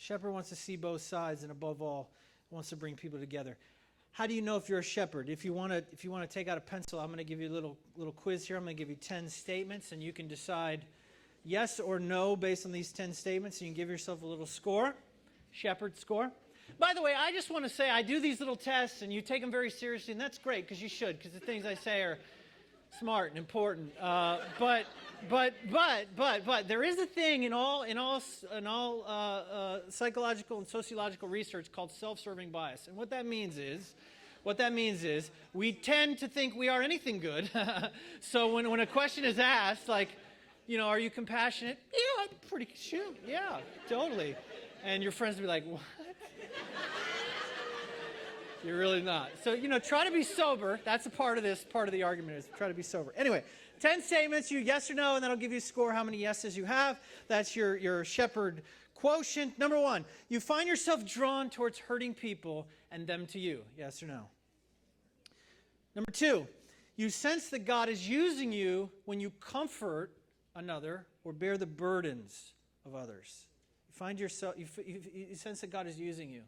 shepherd wants to see both sides, and above all, wants to bring people together. How do you know if you're a shepherd? If you want to take out a pencil, I'm going to give you a little quiz here. I'm going to give you 10 statements, and you can decide yes or no based on these 10 statements. You can give yourself a little score, shepherd score. By the way, I just want to say I do these little tests, and you take them very seriously, and that's great because you should, because the things I say are smart and important. But there is a thing in all psychological and sociological research called self-serving bias, and what that means is we tend to think we are anything good. So when a question is asked, like, are you compassionate? Yeah, I'm pretty sure. Yeah, totally. And your friends will be like, what? You're really not. So, try to be sober. That's a part of this. Part of the argument is try to be sober. Anyway, 10 statements, you yes or no, and that'll give you a score how many yeses you have. That's your shepherd quotient. Number 1, you find yourself drawn towards hurting people and them to you. Yes or no? Number 2, you sense that God is using you when you comfort another or bear the burdens of others. You find yourself, you sense that God is using you.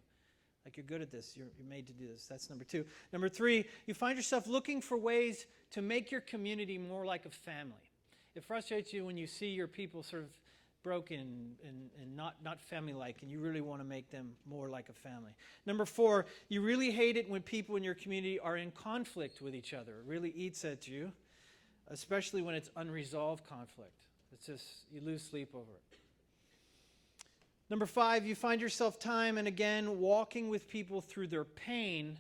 Like you're good at this. You're made to do this. That's number 2. Number 3, you find yourself looking for ways to make your community more like a family. It frustrates you when you see your people sort of broken and not family-like, and you really want to make them more like a family. Number 4, you really hate it when people in your community are in conflict with each other. It really eats at you, especially when it's unresolved conflict. It's just, you lose sleep over it. Number 5, you find yourself time and again walking with people through their pain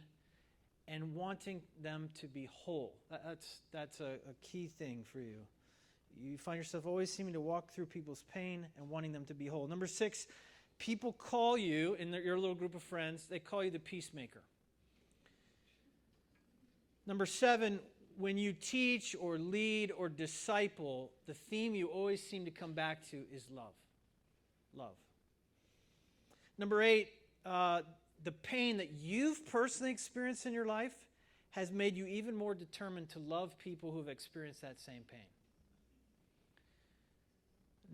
and wanting them to be whole. That's a key thing for you. You find yourself always seeming to walk through people's pain and wanting them to be whole. Number 6, people call you, in your little group of friends, they call you the peacemaker. Number 7, when you teach or lead or disciple, the theme you always seem to come back to is love. Love. Number 8, the pain that you've personally experienced in your life has made you even more determined to love people who've experienced that same pain.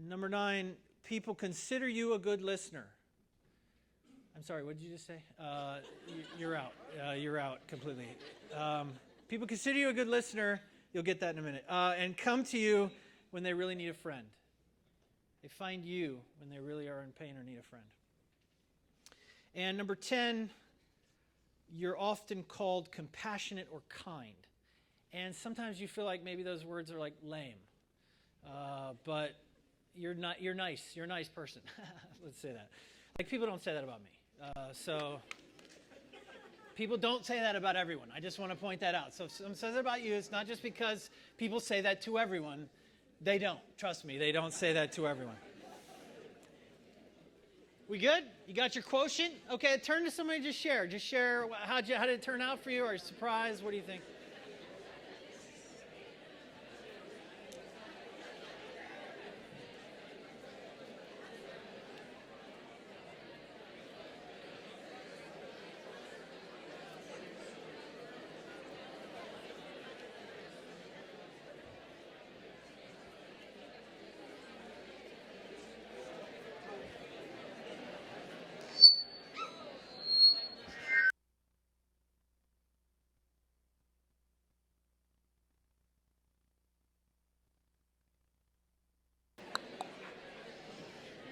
Number 9, people consider you a good listener. I'm sorry, what did you just say? You're out. You're out completely. People consider you a good listener. You'll get that in a minute. And come to you when they really need a friend. They find you when they really are in pain or need a friend. And number 10, you're often called compassionate or kind. And sometimes you feel like maybe those words are like lame. But you're nice. You're a nice person. Let's say that. Like people don't say that about me. So people don't say that about everyone. I just want to point that out. So if someone says it about you, it's not just because people say that to everyone. They don't. Trust me, they don't say that to everyone. We good? You got your quotient? Okay, turn to somebody and just share. Just share how did it turn out for you? Are you surprised? What do you think?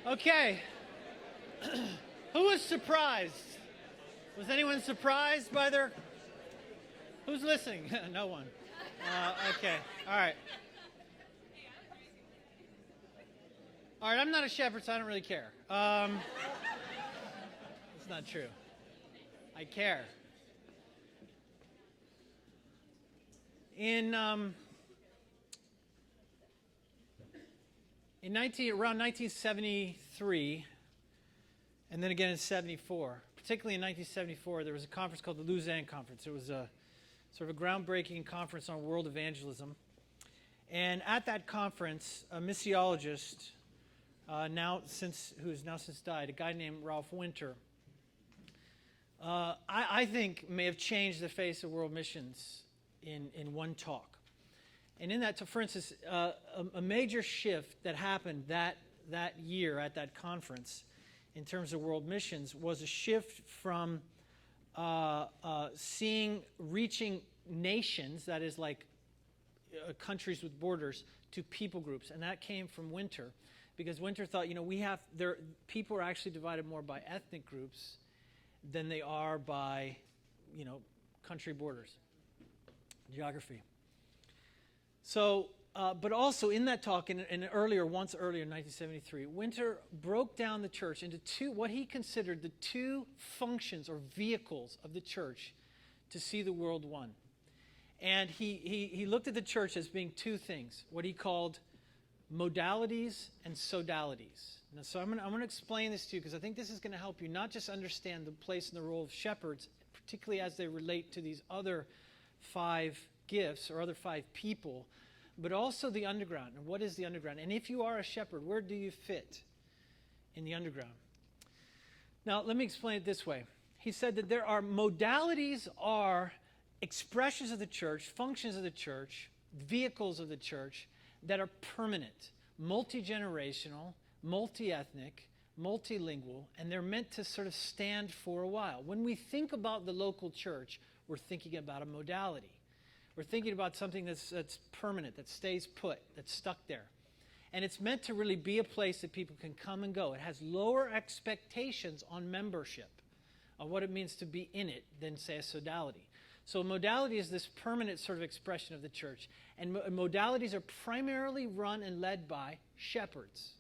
Okay. Who was surprised? Was anyone surprised by their... Who's listening? No one. Okay. All right. All right, I'm not a shepherd, so I don't really care. It's not true. I care. Around 1973, and then again in 74, particularly in 1974, there was a conference called the Lausanne Conference. It was a sort of a groundbreaking conference on world evangelism. And at that conference, a missiologist, who has now since died, a guy named Ralph Winter, I think may have changed the face of world missions in one talk. And in that, for instance, a major shift that happened that year at that conference in terms of world missions was a shift from reaching nations, that is like countries with borders, to people groups. And that came from Winter, because Winter thought, people are actually divided more by ethnic groups than they are by, country borders, geography. So, but also in that talk, once earlier in 1973, Winter broke down the church into what he considered the two functions or vehicles of the church to see the world one. And he looked at the church as being two things, what he called modalities and sodalities. Now, so I'm going to explain this to you, because I think this is going to help you not just understand the place and the role of shepherds, particularly as they relate to these other 5 gifts or other 5 people, but also the underground. And what is the underground? And if you are a shepherd, where do you fit in the underground? Now, let me explain it this way. He said that there are modalities are expressions of the church, functions of the church, vehicles of the church that are permanent, multi-generational, multi-ethnic, multilingual, and they're meant to sort of stand for a while. When we think about the local church, we're thinking about a modality. We're thinking about something that's permanent, that stays put, that's stuck there. And it's meant to really be a place that people can come and go. It has lower expectations on membership, of what it means to be in it, than, say, a sodality. So a modality is this permanent sort of expression of the church. And modalities are primarily run and led by shepherds.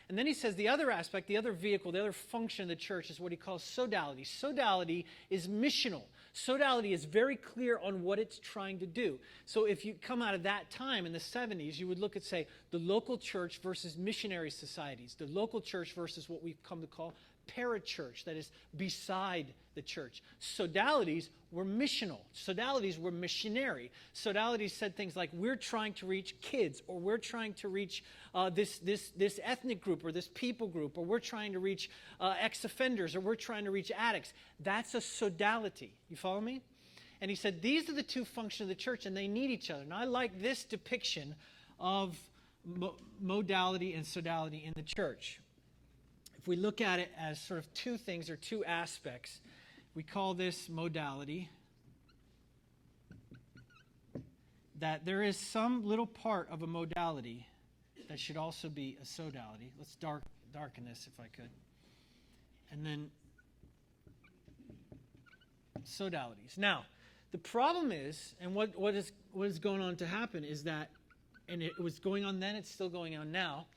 And then he says the other aspect, the other vehicle, the other function of the church is what he calls sodality. Sodality is missional. Sodality is very clear on what it's trying to do. So if you come out of that time in the 70s, you would look at, say, the local church versus missionary societies, the local church versus what we've come to call parachurch, that is beside the church. Sodalities were missional. Sodalities were missionary. Sodalities said things like, we're trying to reach kids, or we're trying to reach this ethnic group, or this people group, or we're trying to reach ex-offenders, or we're trying to reach addicts. That's a sodality. You follow me? And he said these are the two functions of the church, and they need each other. And I like this depiction of modality and sodality in the church. If we look at it as sort of two things or two aspects, we call this modality. That there is some little part of a modality that should also be a sodality. Let's darken this if I could. And then sodalities. Now, the problem is, and what is going on to happen is that, and it was going on then, it's still going on now,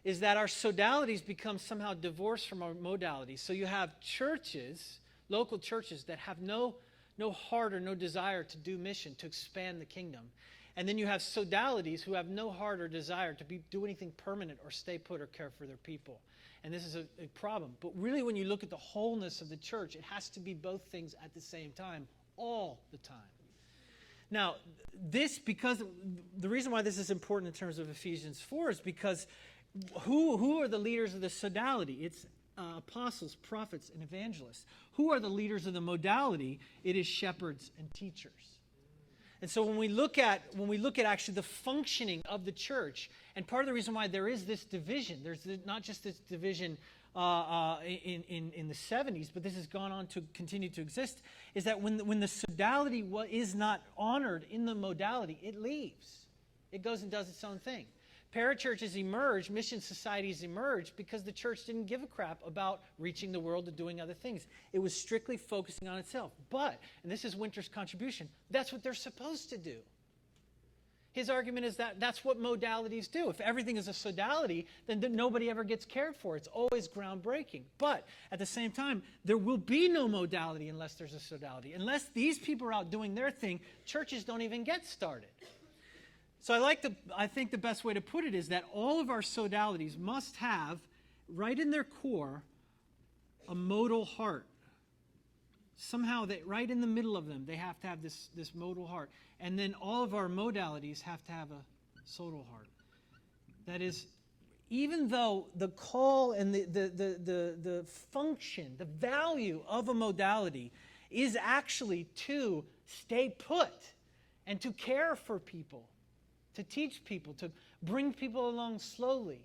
is that our sodalities become somehow divorced from our modalities. So you have churches, local churches, that have no heart or no desire to do mission, to expand the kingdom. And then you have sodalities who have no heart or desire to do anything permanent or stay put or care for their people. And this is a problem. But really, when you look at the wholeness of the church, it has to be both things at the same time, all the time. Now, because the reason why this is important in terms of Ephesians 4 is because who are the leaders of the sodality? It's apostles, prophets, and evangelists. Who are the leaders of the modality? It is shepherds and teachers. And so when we look at actually the functioning of the church, and part of the reason why there is this division, there's not just this division in the 70s, but this has gone on to continue to exist, is that when the sodality is not honored in the modality, it leaves. It goes and does its own thing. Parachurches emerged, mission societies emerged because the church didn't give a crap about reaching the world and doing other things. It was strictly focusing on itself. But, and this is Winter's contribution, that's what they're supposed to do. His argument is that that's what modalities do. If everything is a sodality, then nobody ever gets cared for. It's always groundbreaking. But at the same time, there will be no modality unless there's a sodality. Unless these people are out doing their thing, churches don't even get started. So I think the best way to put it is that all of our sodalities must have, right in their core, a modal heart. Somehow, right in the middle of them, they have to have this modal heart. And then all of our modalities have to have a sodal heart. That is, even though the call and the function, the value of a modality is actually to stay put and to care for people, to teach people, to bring people along slowly.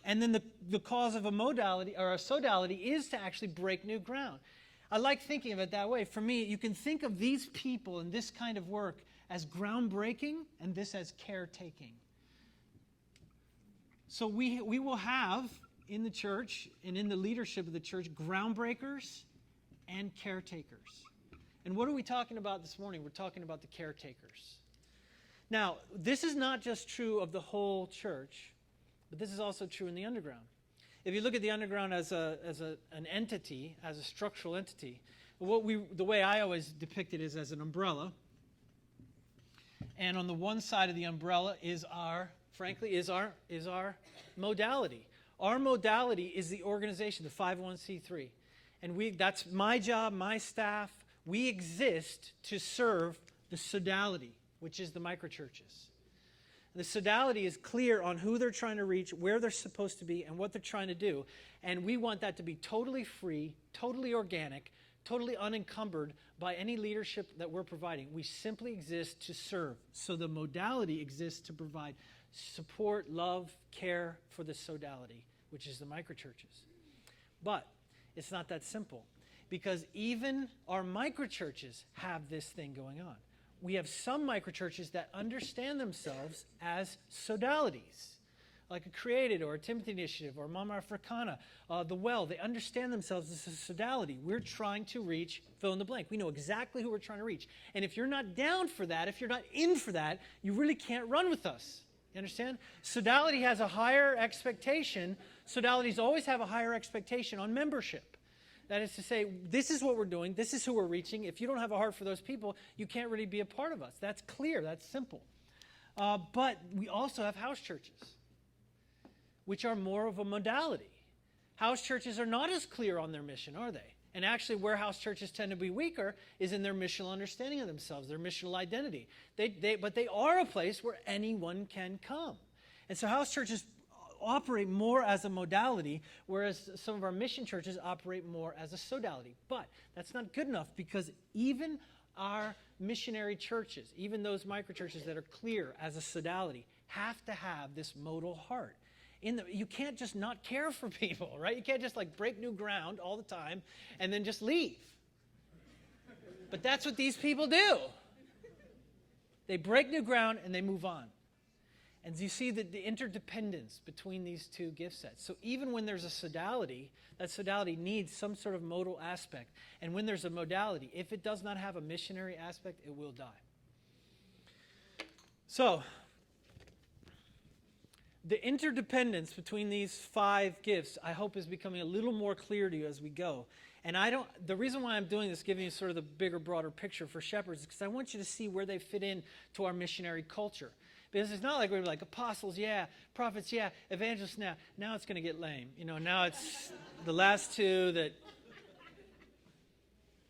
And then the cause of a modality or a sodality is to actually break new ground. I like thinking of it that way. For me, you can think of these people and this kind of work as groundbreaking and this as caretaking. So we will have in the church and in the leadership of the church groundbreakers and caretakers. And what are we talking about this morning? We're talking about the caretakers. Now, this is not just true of the whole church, but this is also true in the underground. If you look at the underground as an entity, as a structural entity, the way I always depict it is as an umbrella. And on the one side of the umbrella is our modality. Our modality is the organization, the 501c3. And that's my job, my staff. We exist to serve the sodality, which is the microchurches. The sodality is clear on who they're trying to reach, where they're supposed to be, and what they're trying to do. And we want that to be totally free, totally organic, totally unencumbered by any leadership that we're providing. We simply exist to serve. So the modality exists to provide support, love, care for the sodality, which is the microchurches. But it's not that simple, because even our microchurches have this thing going on. We have some microchurches that understand themselves as sodalities, like a Created or a Timothy Initiative or Mama Africana, The Well. They understand themselves as a sodality. We're trying to reach fill in the blank. We know exactly who we're trying to reach. And if you're not down for that, if you're not in for that, you really can't run with us. You understand? Sodality has a higher expectation. Sodalities always have a higher expectation on membership. That is to say, this is what we're doing. This is who we're reaching. If you don't have a heart for those people, you can't really be a part of us. That's clear. That's simple. But we also have house churches, which are more of a modality. House churches are not as clear on their mission, are they? And actually, where house churches tend to be weaker is in their missional understanding of themselves, their missional identity. But they are a place where anyone can come. And so house churches operate more as a modality, whereas some of our mission churches operate more as a sodality. But that's not good enough, because even our missionary churches, even those microchurches that are clear as a sodality, have to have this modal heart. You can't just not care for people, right? You can't just break new ground all the time and then just leave. But that's what these people do. They break new ground and they move on. And you see the interdependence between these two gift sets. So even when there's a sodality, that sodality needs some sort of modal aspect. And when there's a modality, if it does not have a missionary aspect, it will die. So the interdependence between these 5 gifts, I hope, is becoming a little more clear to you as we go. And the reason why I'm doing this, giving you sort of the bigger, broader picture for shepherds, is because I want you to see where they fit in to our missionary culture. Because it's not like we're like apostles, yeah, prophets, yeah, evangelists, now. Now it's going to get lame. Now it's the last 2 that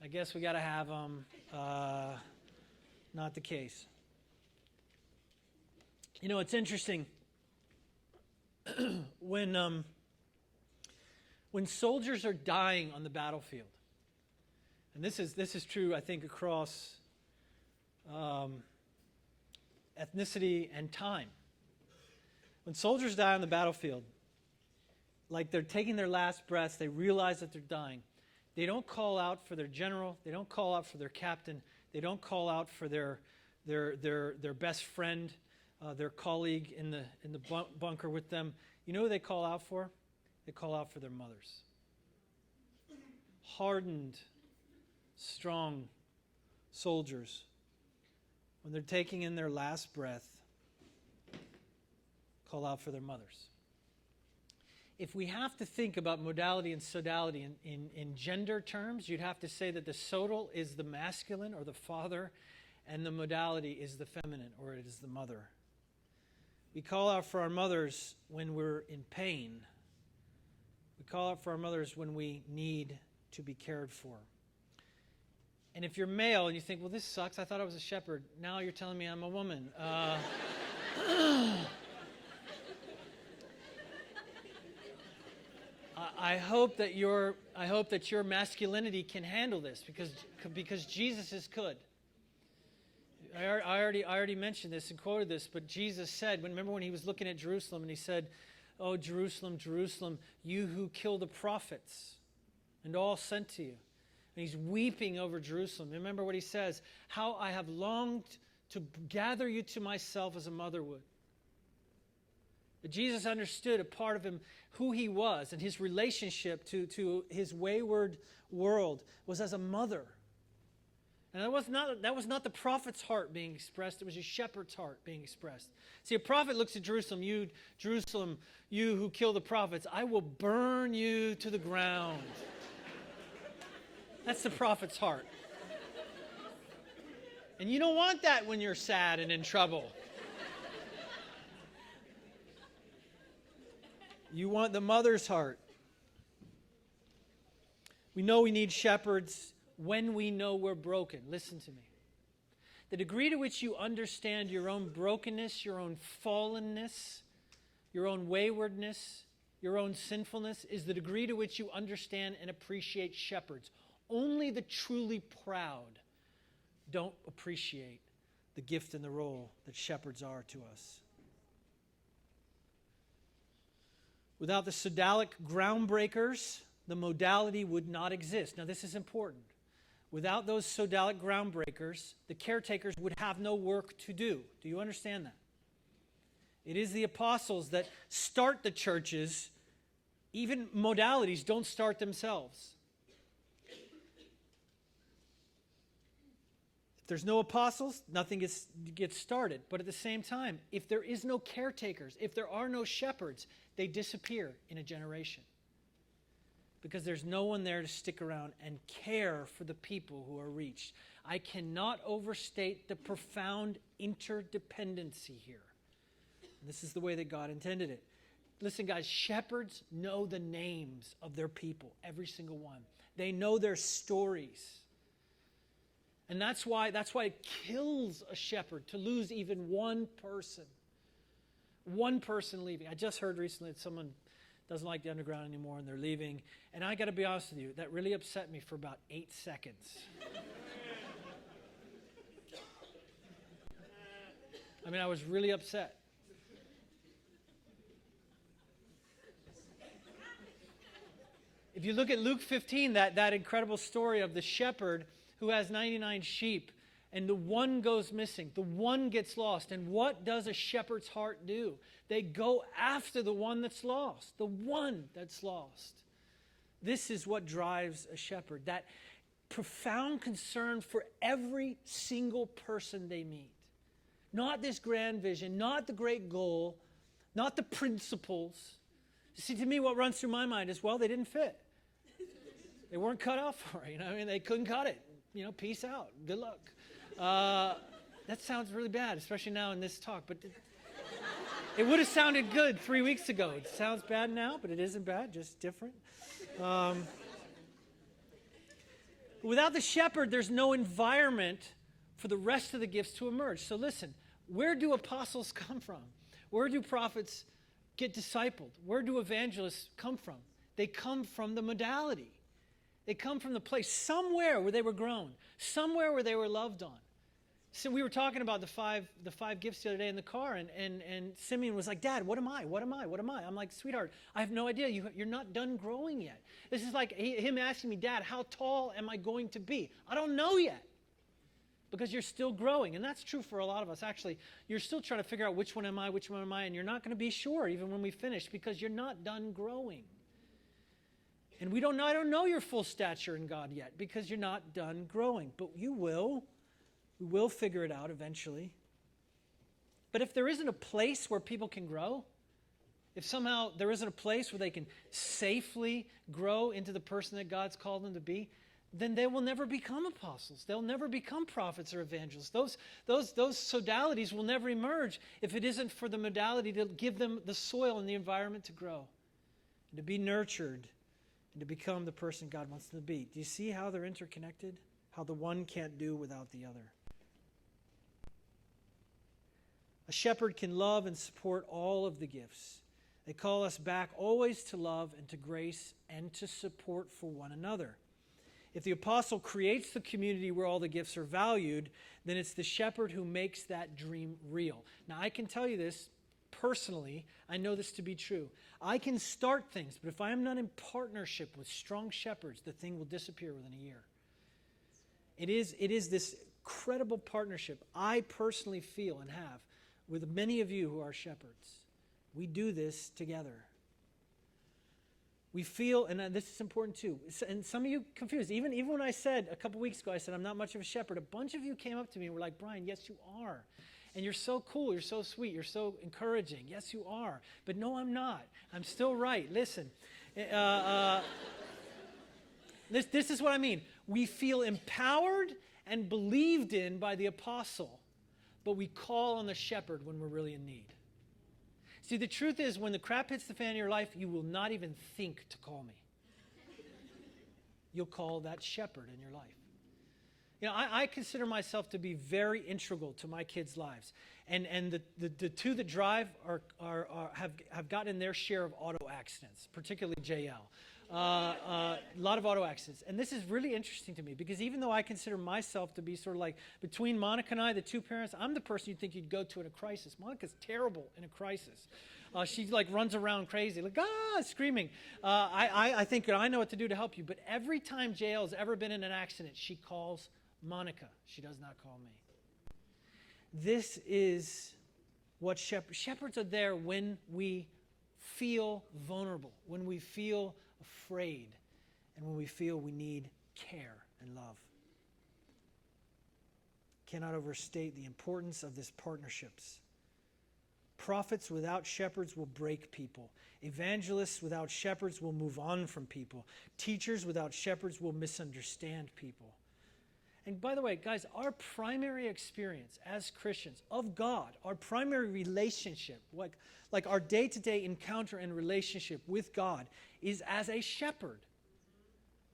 I guess we got to have them. Not the case. It's interesting. When soldiers are dying on the battlefield, and this is true, I think, across ethnicity and time. When soldiers die on the battlefield, like they're taking their last breaths, they realize that they're dying. They don't call out for their general. They don't call out for their captain. They don't call out for their best friend, their colleague in the bunker with them. You know who they call out for? They call out for their mothers. Hardened, strong soldiers, when they're taking in their last breath, call out for their mothers. If we have to think about modality and sodality in gender terms, you'd have to say that the sodal is the masculine or the father, and the modality is the feminine, or it is the mother. We call out for our mothers when we're in pain. We call out for our mothers when we need to be cared for. And if you're male and you think, well, this sucks, I thought I was a shepherd. Now you're telling me I'm a woman. I hope that your masculinity can handle this, because Jesus could. I already mentioned this and quoted this, but Jesus said, remember when he was looking at Jerusalem and he said, "Oh, Jerusalem, Jerusalem, you who kill the prophets and all sent to you." And he's weeping over Jerusalem. Remember what he says, "How I have longed to gather you to myself as a mother would." But Jesus understood a part of him, who he was, and his relationship to his wayward world was as a mother. And that was not the prophet's heart being expressed. It was a shepherd's heart being expressed. See, a prophet looks at Jerusalem, "You, Jerusalem, you who kill the prophets, I will burn you to the ground." That's the prophet's heart. And you don't want that when you're sad and in trouble. You want the mother's heart. We know we need shepherds when we know we're broken. Listen to me. The degree to which you understand your own brokenness, your own fallenness, your own waywardness, your own sinfulness is the degree to which you understand and appreciate shepherds. Only the truly proud don't appreciate the gift and the role that shepherds are to us. Without the sodalic groundbreakers, the modality would not exist. Now, this is important. Without those sodalic groundbreakers, the caretakers would have no work to do. Do you understand that? It is the apostles that start the churches. Even modalities don't start themselves. If there's no apostles, nothing gets started. But at the same time, if there is no caretakers, if there are no shepherds, they disappear in a generation. Because there's no one there to stick around and care for the people who are reached. I cannot overstate the profound interdependency here. And this is the way that God intended it. Listen, guys, shepherds know the names of their people, every single one. They know their stories. And that's why it kills a shepherd to lose even one person. One person leaving. I just heard recently that someone doesn't like the underground anymore and they're leaving. And I got to be honest with you, that really upset me for about 8 seconds. I mean, I was really upset. If you look at Luke 15, that incredible story of the shepherd who has 99 sheep, and the one goes missing. The one gets lost. And what does a shepherd's heart do? They go after the one that's lost. The one that's lost. This is what drives a shepherd. That profound concern for every single person they meet. Not this grand vision, not the great goal, not the principles. See, to me, what runs through my mind is, well, they didn't fit. They weren't cut out for it. I mean, they couldn't cut it. Peace out. Good luck. That sounds really bad, especially now in this talk. But it would have sounded good 3 weeks ago. It sounds bad now, but it isn't bad, just different. Without the shepherd, there's no environment for the rest of the gifts to emerge. So listen, where do apostles come from? Where do prophets get discipled? Where do evangelists come from? They come from the modality. They come from the place somewhere where they were grown, somewhere where they were loved on. So we were talking about the five gifts the other day in the car, and Simeon was like, "Dad, what am I? What am I? What am I?" I'm like, "Sweetheart, I have no idea. You're not done growing yet." This is like him asking me, "Dad, how tall am I going to be?" I don't know yet, because you're still growing. And that's true for a lot of us. Actually, you're still trying to figure out which one am I, and you're not going to be sure even when we finish, because you're not done growing. And I don't know your full stature in God yet, because you're not done growing. But you will. We will figure it out eventually. But if there isn't a place where people can grow, if somehow there isn't a place where they can safely grow into the person that God's called them to be, then they will never become apostles. They'll never become prophets or evangelists. Those sodalities will never emerge if it isn't for the modality to give them the soil and the environment to grow and to be nurtured and to become the person God wants them to be. Do you see how they're interconnected? How the one can't do without the other. A shepherd can love and support all of the gifts. They call us back always to love and to grace and to support for one another. If the apostle creates the community where all the gifts are valued, then it's the shepherd who makes that dream real. Now, I can tell you this personally, I know this to be true. I can start things, but if I am not in partnership with strong shepherds, the thing will disappear within a year. It is this incredible partnership I personally feel and have with many of you who are shepherds. We do this together. We feel, and this is important too, and some of you confused, even when I said a couple weeks ago, I said I'm not much of a shepherd, a bunch of you came up to me and were like, Brian, yes you are. And you're so cool, you're so sweet, you're so encouraging. Yes you are. But no, I'm not. I'm still right. Listen, this is what I mean. We feel empowered and believed in by the apostle, but we call on the shepherd when we're really in need. See, the truth is, when the crap hits the fan in your life, you will not even think to call me. You'll call that shepherd in your life. You know, I consider myself to be very integral to my kids' lives. And the two that drive have gotten their share of auto accidents, particularly JL. A lot of auto accidents. And this is really interesting to me because even though I consider myself to be sort of like between Monica and I, the two parents, I'm the person you'd think you'd go to in a crisis. Monica's terrible in a crisis. She like runs around crazy, like, screaming. I think I know what to do to help you. But every time JL has ever been in an accident, she calls Monica. She does not call me. This is what shepherds are there when we feel vulnerable, when we feel afraid, and when we feel we need care and love. Cannot overstate the importance of this partnerships. Prophets without shepherds will break people. Evangelists without shepherds will move on from people. Teachers without shepherds will misunderstand people. And by the way, guys, our primary experience as Christians of God, our primary relationship, like our day-to-day encounter and relationship with God, is as a shepherd.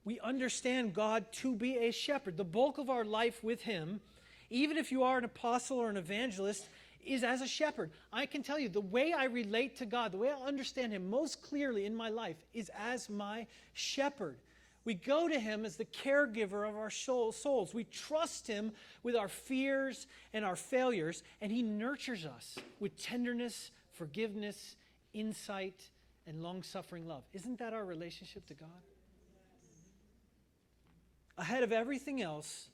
We understand God to be a shepherd. The bulk of our life with Him, even if you are an apostle or an evangelist, is as a shepherd. I can tell you, the way I relate to God, the way I understand Him most clearly in my life is as my shepherd. We go to Him as the caregiver of our souls. We trust Him with our fears and our failures, and He nurtures us with tenderness, forgiveness, insight, and long-suffering love. Isn't that our relationship to God? Ahead of everything else,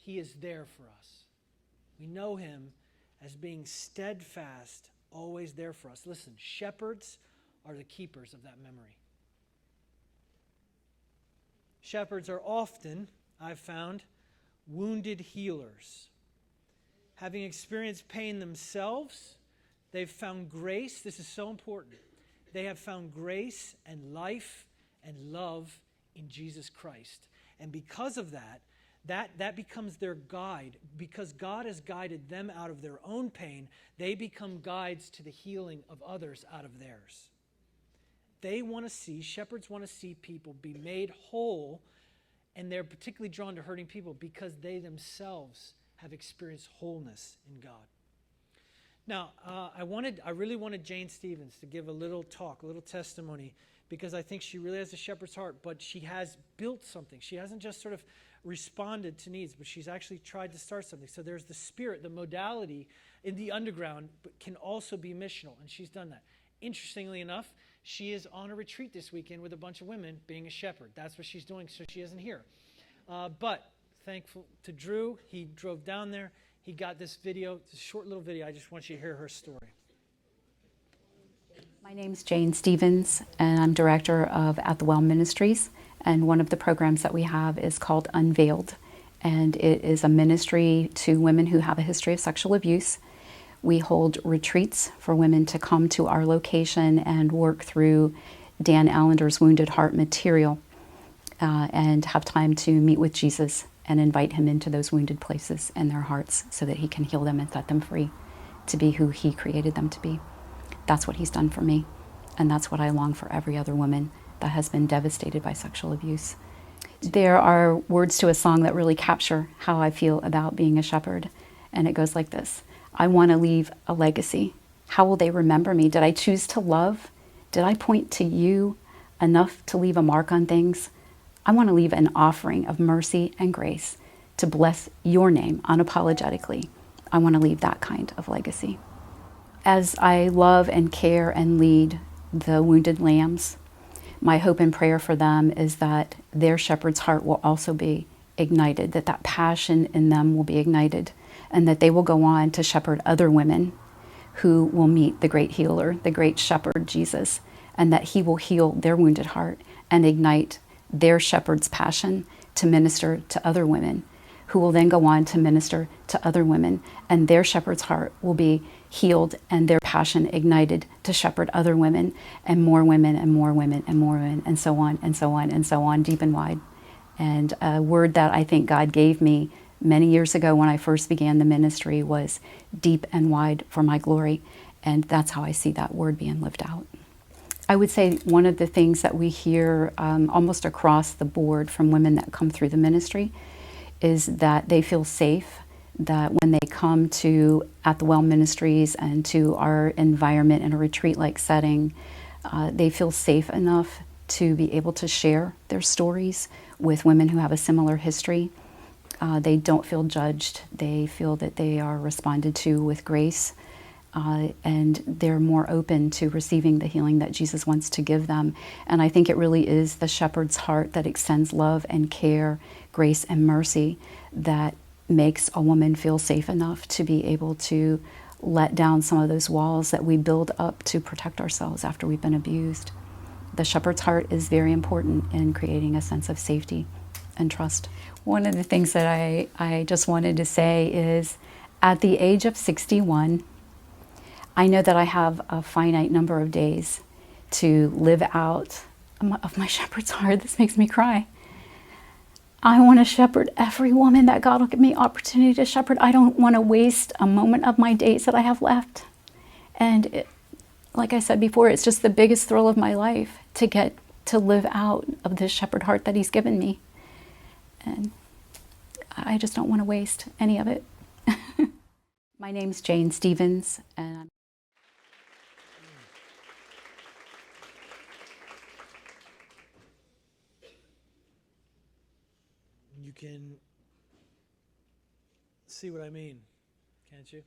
He is there for us. We know Him as being steadfast, always there for us. Listen, shepherds are the keepers of that memory. Shepherds are often, I've found, wounded healers. Having experienced pain themselves, they've found grace. This is so important. They have found grace and life and love in Jesus Christ. And because of that becomes their guide. Because God has guided them out of their own pain, they become guides to the healing of others out of theirs. Shepherds want to see people be made whole, and they're particularly drawn to hurting people because they themselves have experienced wholeness in God. Now, I really wanted Jane Stevens to give a little talk, a little testimony, because I think she really has a shepherd's heart, but she has built something. She hasn't just sort of responded to needs, but she's actually tried to start something. So there's the spirit, the modality in the underground, but can also be missional, and she's done that. Interestingly enough, she is on a retreat this weekend with a bunch of women being a shepherd. That's what she's doing, so she isn't here. But thankful to Drew, he drove down there. He got this video, it's a short little video. I just want you to hear her story. My name's Jane Stevens, and I'm director of At the Well Ministries. And one of the programs that we have is called Unveiled. And it is a ministry to women who have a history of sexual abuse. We hold retreats for women to come to our location and work through Dan Allender's Wounded Heart material and have time to meet with Jesus and invite Him into those wounded places in their hearts so that He can heal them and set them free to be who He created them to be. That's what He's done for me, and that's what I long for every other woman that has been devastated by sexual abuse. There are words to a song that really capture how I feel about being a shepherd, and it goes like this. I want to leave a legacy. How will they remember me? Did I choose to love? Did I point to you enough to leave a mark on things? I want to leave an offering of mercy and grace to bless your name unapologetically. I want to leave that kind of legacy. As I love and care and lead the wounded lambs, my hope and prayer for them is that their shepherd's heart will also be ignited, that that passion in them will be ignited, and that they will go on to shepherd other women who will meet the great healer, the great shepherd, Jesus, and that he will heal their wounded heart and ignite their shepherd's passion to minister to other women, who will then go on to minister to other women, and their shepherd's heart will be healed and their passion ignited to shepherd other women, and more women and more women and more women, and so on and so on and so on, deep and wide. And a word that I think God gave me many years ago when I first began the ministry was deep and wide for my glory. And that's how I see that word being lived out. I would say one of the things that we hear almost across the board from women that come through the ministry is that they feel safe, that when they come to At the Well Ministries and to our environment in a retreat-like setting, they feel safe enough to be able to share their stories with women who have a similar history. They don't feel judged. They feel that they are responded to with grace, and they're more open to receiving the healing that Jesus wants to give them. And I think it really is the shepherd's heart that extends love and care, grace and mercy, that makes a woman feel safe enough to be able to let down some of those walls that we build up to protect ourselves after we've been abused. The shepherd's heart is very important in creating a sense of safety and trust. One of the things that I just wanted to say is, at the age of 61, I know that I have a finite number of days to live out of my shepherd's heart. This makes me cry. I want to shepherd every woman that God will give me opportunity to shepherd. I don't want to waste a moment of my days that I have left. And like I said before, it's just the biggest thrill of my life to get to live out of this shepherd heart that he's given me. And I just don't want to waste any of it. My name's Jane Stevens, and You can see what I mean, can't you?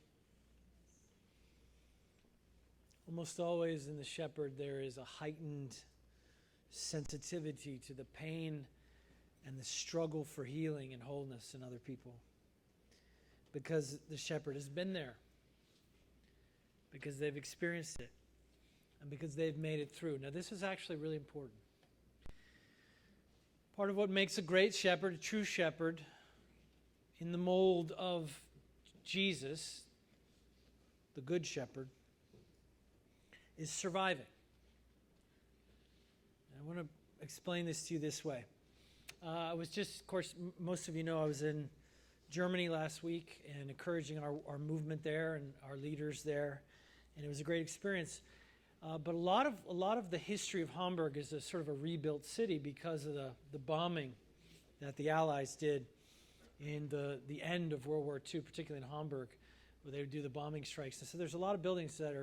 Almost always in the shepherd there is a heightened sensitivity to the pain and the struggle for healing and wholeness in other people. Because the shepherd has been there. Because they've experienced it. And because they've made it through. Now this is actually really important. Part of what makes a great shepherd, a true shepherd, in the mold of Jesus, the good shepherd, is surviving. And I want to explain this to you this way. I was just, of course, most of you know I was in Germany last week and encouraging our movement there and our leaders there, and it was a great experience. But a lot of the history of Hamburg is a sort of a rebuilt city because of the bombing that the Allies did in the end of World War II, particularly in Hamburg, where they would do the bombing strikes. And so there's a lot of buildings that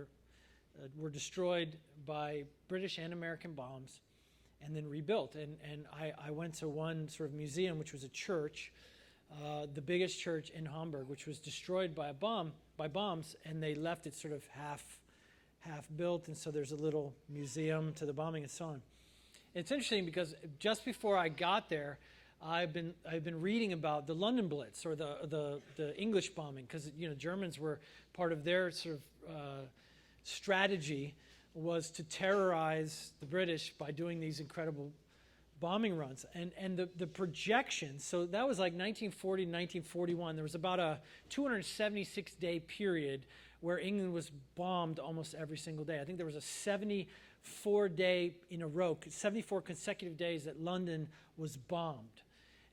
were destroyed by British and American bombs and then rebuilt. And I went to one sort of museum, which was a church, the biggest church in Hamburg, which was destroyed by bombs, and they left it sort of half built, and so there's a little museum to the bombing and so on. It's interesting because just before I got there, I've been reading about the London Blitz, or the English bombing, because Germans were part of their sort of strategy was to terrorize the British by doing these incredible bombing runs. And the projections, so that was like 1940 to 1941. There was about a 276-day period where England was bombed almost every single day. I think there was a 74-day in a row, 74 consecutive days that London was bombed.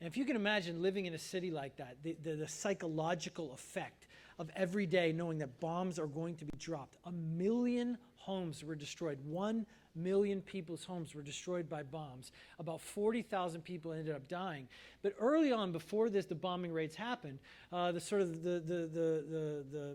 And if you can imagine living in a city like that, the psychological effect of every day knowing that bombs are going to be dropped. 1 million homes were destroyed. 1 million people's homes were destroyed by bombs. About 40,000 people ended up dying. But early on, before the bombing raids happened, the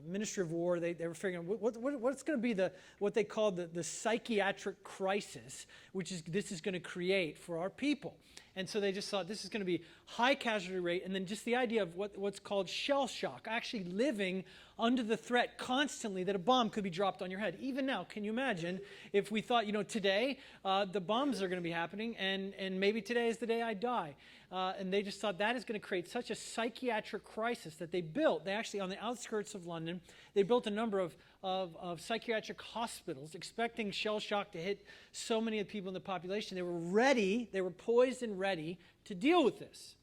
Ministry of War, they were figuring what's going to be what they called the psychiatric crisis, which is this is going to create for our people. And so they just thought this is going to be high casualty rate, and then just the idea of what's called shell shock, actually living under the threat constantly that a bomb could be dropped on your head. Even now, can you imagine if we thought, today the bombs are going to be happening, and maybe today is the day I die. And they just thought that is going to create such a psychiatric crisis that they actually, on the outskirts of London, they built a number of psychiatric hospitals, expecting shell shock to hit so many of the people in the population. They were ready, they were poised and ready to deal with this.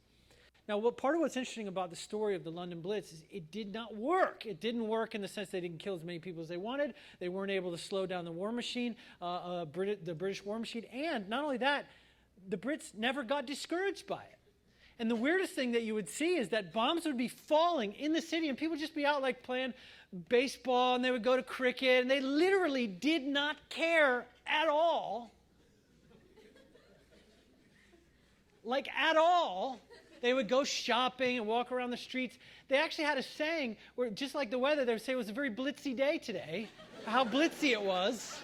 Now, part of what's interesting about the story of the London Blitz is it did not work. It didn't work in the sense they didn't kill as many people as they wanted. They weren't able to slow down the war machine, the British war machine. And not only that, the Brits never got discouraged by it. And the weirdest thing that you would see is that bombs would be falling in the city, and people would just be out like playing baseball, and they would go to cricket, and they literally did not care at all. Like at all. They would go shopping and walk around the streets. They actually had a saying where, just like the weather, they would say it was a very blitzy day today, how blitzy it was.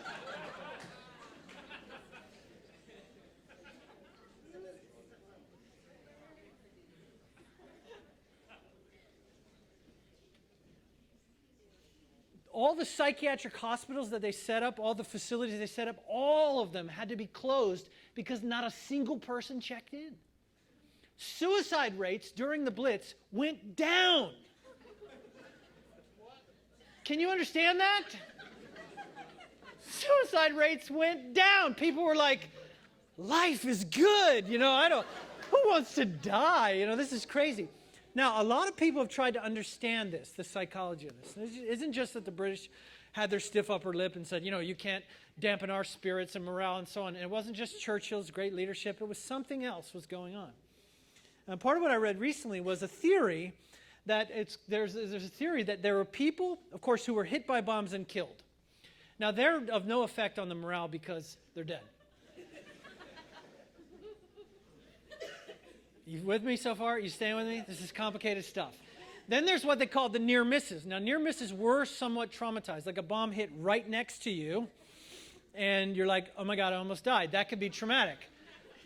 All the psychiatric hospitals that they set up, all the facilities they set up, all of them had to be closed because not a single person checked in. Suicide rates during the Blitz went down. Can you understand that? Suicide rates went down. People were like, life is good. Who wants to die? This is crazy. Now, a lot of people have tried to understand this, the psychology of this. It isn't just that the British had their stiff upper lip and said, you can't dampen our spirits and morale and so on. And it wasn't just Churchill's great leadership. It was something else was going on. And part of what I read recently was a theory that there's a theory that there were people, of course, who were hit by bombs and killed. Now, they're of no effect on the morale because they're dead. You with me so far? You staying with me? This is complicated stuff. Then there's what they call the near misses. Now, near misses were somewhat traumatized, like a bomb hit right next to you, and you're like, oh my God, I almost died. That could be traumatic.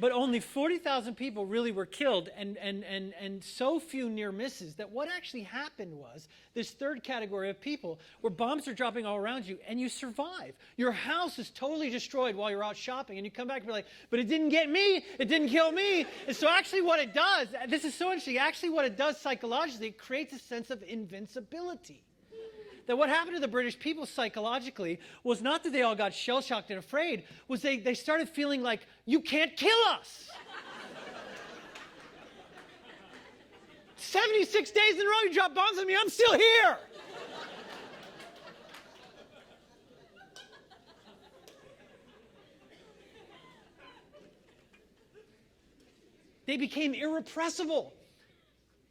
But only 40,000 people really were killed, and so few near misses that what actually happened was this third category of people where bombs are dropping all around you and you survive. Your house is totally destroyed while you're out shopping, and you come back and be like, but it didn't get me, it didn't kill me. And so actually what it does, this is so interesting, actually what it does psychologically, it creates a sense of invincibility. That what happened to the British people psychologically was not that they all got shell-shocked and afraid, was they started feeling like, you can't kill us. 76 days in a row you drop bombs on me, I'm still here. They became irrepressible.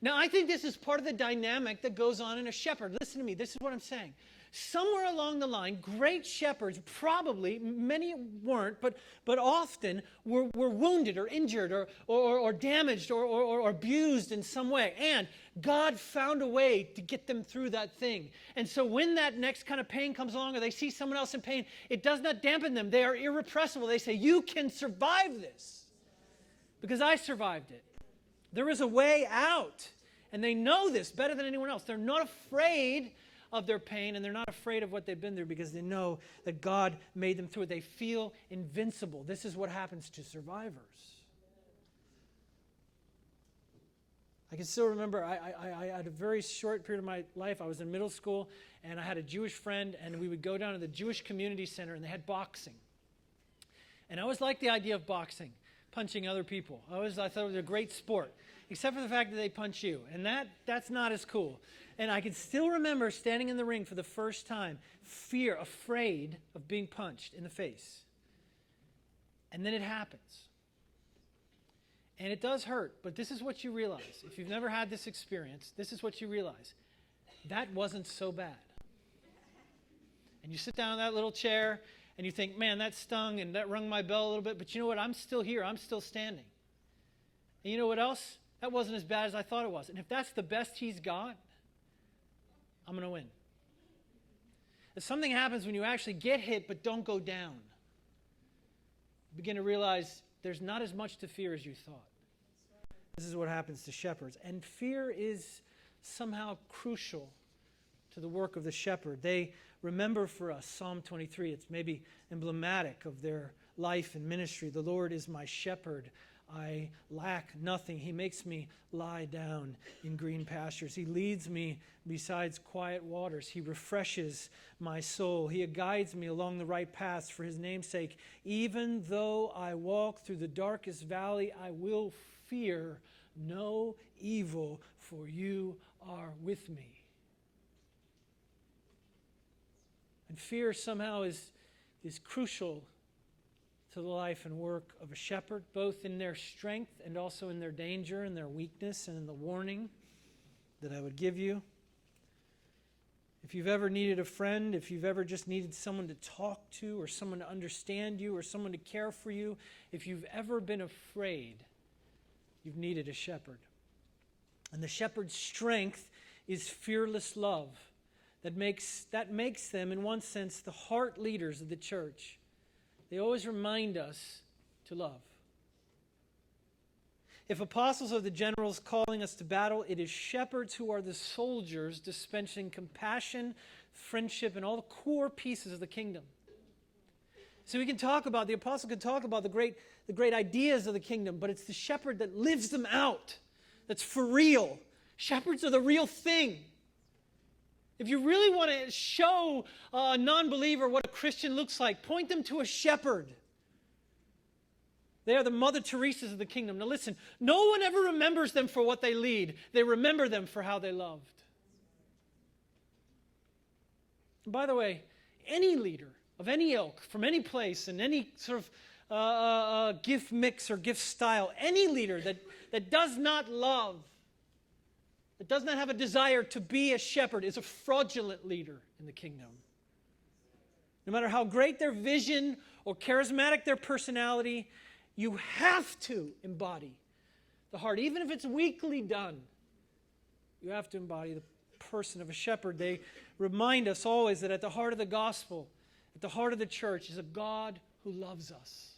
Now, I think this is part of the dynamic that goes on in a shepherd. Listen to me. This is what I'm saying. Somewhere along the line, great shepherds probably, many weren't, but often were wounded or injured or damaged or abused in some way. And God found a way to get them through that thing. And so when that next kind of pain comes along or they see someone else in pain, it does not dampen them. They are irrepressible. They say, you can survive this because I survived it. There is a way out, and they know this better than anyone else. They're not afraid of their pain, and they're not afraid of what they've been through because they know that God made them through it. They feel invincible. This is what happens to survivors. I can still remember I had a very short period of my life. I was in middle school, and I had a Jewish friend, and we would go down to the Jewish Community Center, and they had boxing. And I always liked the idea of boxing, punching other people. I thought it was a great sport, except for the fact that they punch you. And that's not as cool. And I can still remember standing in the ring for the first time, afraid of being punched in the face. And then it happens. And it does hurt, but this is what you realize. If you've never had this experience, this is what you realize. That wasn't so bad. And you sit down in that little chair, and you think, man, that stung and that rung my bell a little bit, but you know what? I'm still here. I'm still standing. And you know what else? That wasn't as bad as I thought it was. And if that's the best he's got, I'm going to win. If something happens when you actually get hit but don't go down, you begin to realize there's not as much to fear as you thought. This is what happens to shepherds. And fear is somehow crucial to the work of the shepherd. They remember for us Psalm 23. It's maybe emblematic of their life and ministry. The Lord is my shepherd. I lack nothing. He makes me lie down in green pastures. He leads me beside quiet waters. He refreshes my soul. He guides me along the right paths for his name's sake. Even though I walk through the darkest valley, I will fear no evil, for you are with me. And fear somehow is crucial to the life and work of a shepherd, both in their strength and also in their danger and their weakness and in the warning that I would give you. If you've ever needed a friend, if you've ever just needed someone to talk to or someone to understand you or someone to care for you, if you've ever been afraid, you've needed a shepherd. And the shepherd's strength is fearless love that makes them, in one sense, the heart leaders of the church. They always remind us to love. If apostles are the generals calling us to battle, it is shepherds who are the soldiers dispensing compassion, friendship, and all the core pieces of the kingdom. So we can talk about, the apostle can talk about the great ideas of the kingdom, but it's the shepherd that lives them out, that's for real. Shepherds are the real thing. If you really want to show a non-believer what a Christian looks like, point them to a shepherd. They are the Mother Teresas of the kingdom. Now listen, no one ever remembers them for what they lead. They remember them for how they loved. And by the way, any leader of any ilk, from any place, in any sort of gift mix or gift style, any leader that does not love, that does not have a desire to be a shepherd, is a fraudulent leader in the kingdom. No matter how great their vision or charismatic their personality, you have to embody the heart. Even if it's weakly done, you have to embody the person of a shepherd. They remind us always that at the heart of the gospel, at the heart of the church, is a God who loves us.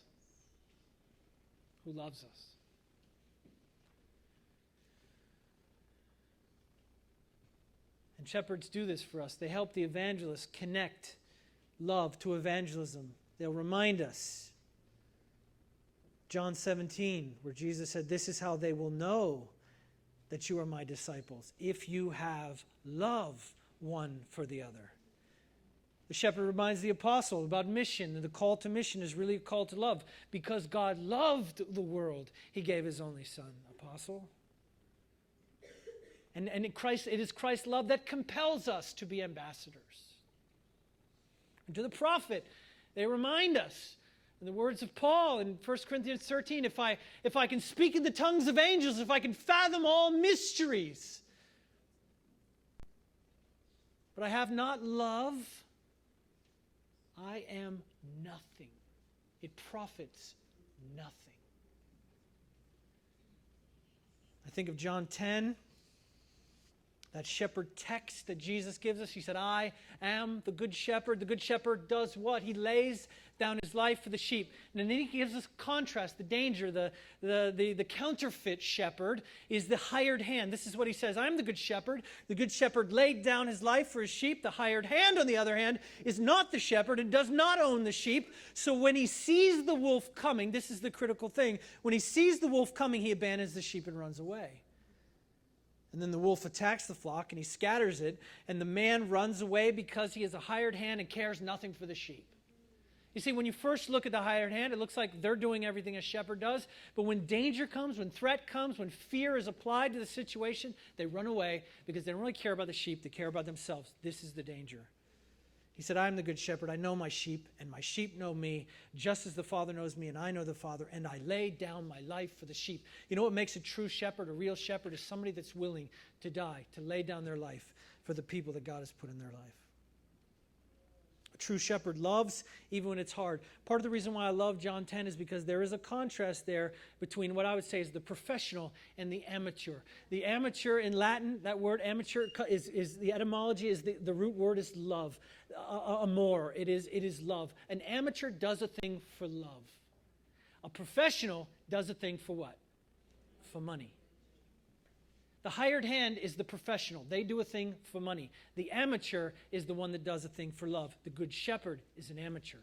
Who loves us. And shepherds do this for us. They help the evangelists connect love to evangelism. They'll remind us. John 17, where Jesus said, "This is how they will know that you are my disciples, if you have love one for the other." The shepherd reminds the apostle about mission, and the call to mission is really a call to love. Because God loved the world, he gave his only son, apostle. And it is Christ's love that compels us to be ambassadors. And to the prophet, they remind us, in the words of Paul in 1 Corinthians 13, if I can speak in the tongues of angels, if I can fathom all mysteries, but I have not love, I am nothing. It profits nothing. I think of John 10. That shepherd text that Jesus gives us. He said, "I am the good shepherd." The good shepherd does what? He lays down his life for the sheep. And then he gives us contrast, the danger. The counterfeit shepherd is the hired hand. This is what he says: "I'm the good shepherd. The good shepherd laid down his life for his sheep. The hired hand, on the other hand, is not the shepherd and does not own the sheep. So when he sees the wolf coming," this is the critical thing, "when he sees the wolf coming, he abandons the sheep and runs away. And then the wolf attacks the flock and he scatters it, and the man runs away because he is a hired hand and cares nothing for the sheep." You see, when you first look at the hired hand, it looks like they're doing everything a shepherd does. But when danger comes, when threat comes, when fear is applied to the situation, they run away because they don't really care about the sheep. They care about themselves. This is the danger. He said, "I am the good shepherd. I know my sheep, and my sheep know me, just as the Father knows me, and I know the Father, and I lay down my life for the sheep." You know what makes a true shepherd, a real shepherd, is somebody that's willing to die, to lay down their life for the people that God has put in their life. A true shepherd loves even when it's hard. Part of the reason why I love John 10 is because there is a contrast there between what I would say is the professional and the amateur. The amateur in Latin, that word amateur is the etymology is the root word is love. Amor, it is love. An amateur does a thing for love. A professional does a thing for what? For money. The hired hand is the professional. They do a thing for money. The amateur is the one that does a thing for love. The good shepherd is an amateur.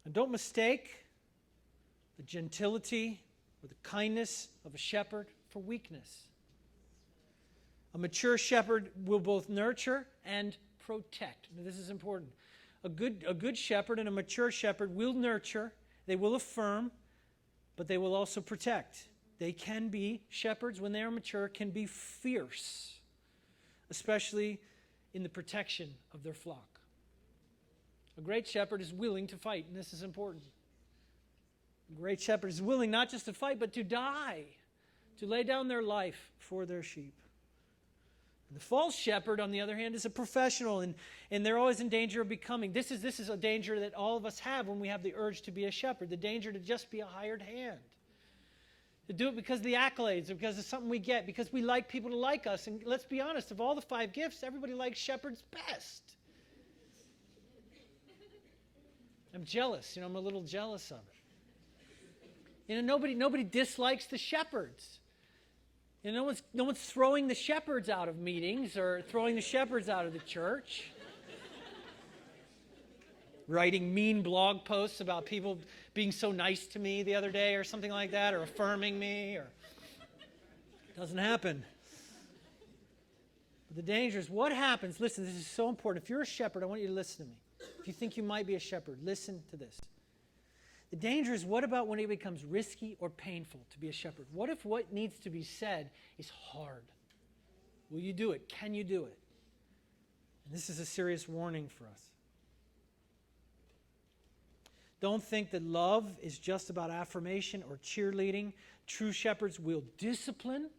And don't mistake the gentility or the kindness of a shepherd for weakness. A mature shepherd will both nurture and protect. Now, this is important. A good shepherd and a mature shepherd will nurture, they will affirm, but they will also protect. They can be, shepherds when they are mature, can be fierce, especially in the protection of their flock. A great shepherd is willing to fight, and this is important. A great shepherd is willing not just to fight, but to die, to lay down their life for their sheep. The false shepherd, on the other hand, is a professional, and they're always in danger of becoming. This is a danger that all of us have when we have the urge to be a shepherd, the danger to just be a hired hand. To do it because of the accolades, or because of something we get, because we like people to like us. And let's be honest, of all the 5 gifts, everybody likes shepherds best. I'm jealous. I'm a little jealous of it. Nobody dislikes the shepherds. No one's throwing the shepherds out of meetings or throwing the shepherds out of the church. Writing mean blog posts about people being so nice to me the other day or something like that, or affirming me. It doesn't happen. But the danger is what happens. Listen, this is so important. If you're a shepherd, I want you to listen to me. If you think you might be a shepherd, listen to this. The danger is, what about when it becomes risky or painful to be a shepherd? What if what needs to be said is hard? Will you do it? Can you do it? And this is a serious warning for us. Don't think that love is just about affirmation or cheerleading. True shepherds will discipline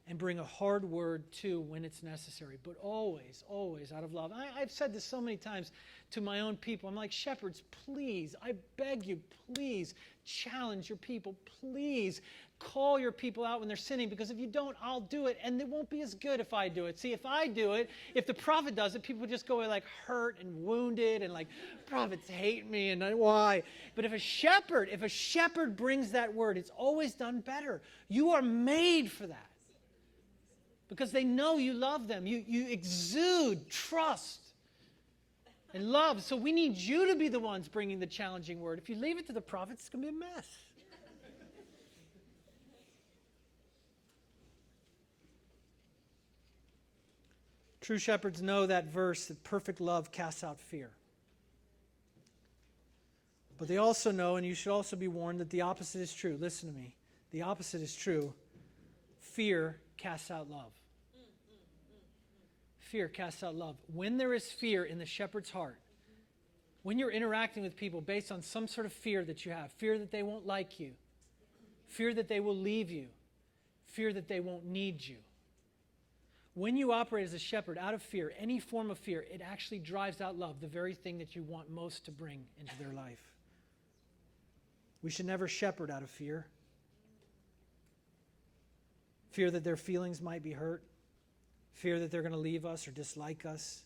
and bring a hard word too when it's necessary, but always, always out of love. I've said this so many times to my own people. I'm like, shepherds, please, I beg you, please challenge your people. Please call your people out when they're sinning, because if you don't, I'll do it, and it won't be as good if I do it. See, if I do it, if the prophet does it, people just go away like hurt and wounded and like, prophets hate me and why? But if a shepherd brings that word, it's always done better. You are made for that. Because they know you love them. You exude trust and love. So we need you to be the ones bringing the challenging word. If you leave it to the prophets, it's going to be a mess. True shepherds know that verse, that perfect love casts out fear. But they also know, and you should also be warned, that the opposite is true. Listen to me. The opposite is true. Fear casts out love. Fear casts out love. When there is fear in the shepherd's heart, when you're interacting with people based on some sort of fear that you have, fear that they won't like you, fear that they will leave you, fear that they won't need you. When you operate as a shepherd out of fear, any form of fear, it actually drives out love, the very thing that you want most to bring into their life. We should never shepherd out of fear. Fear that their feelings might be hurt. Fear that they're going to leave us or dislike us.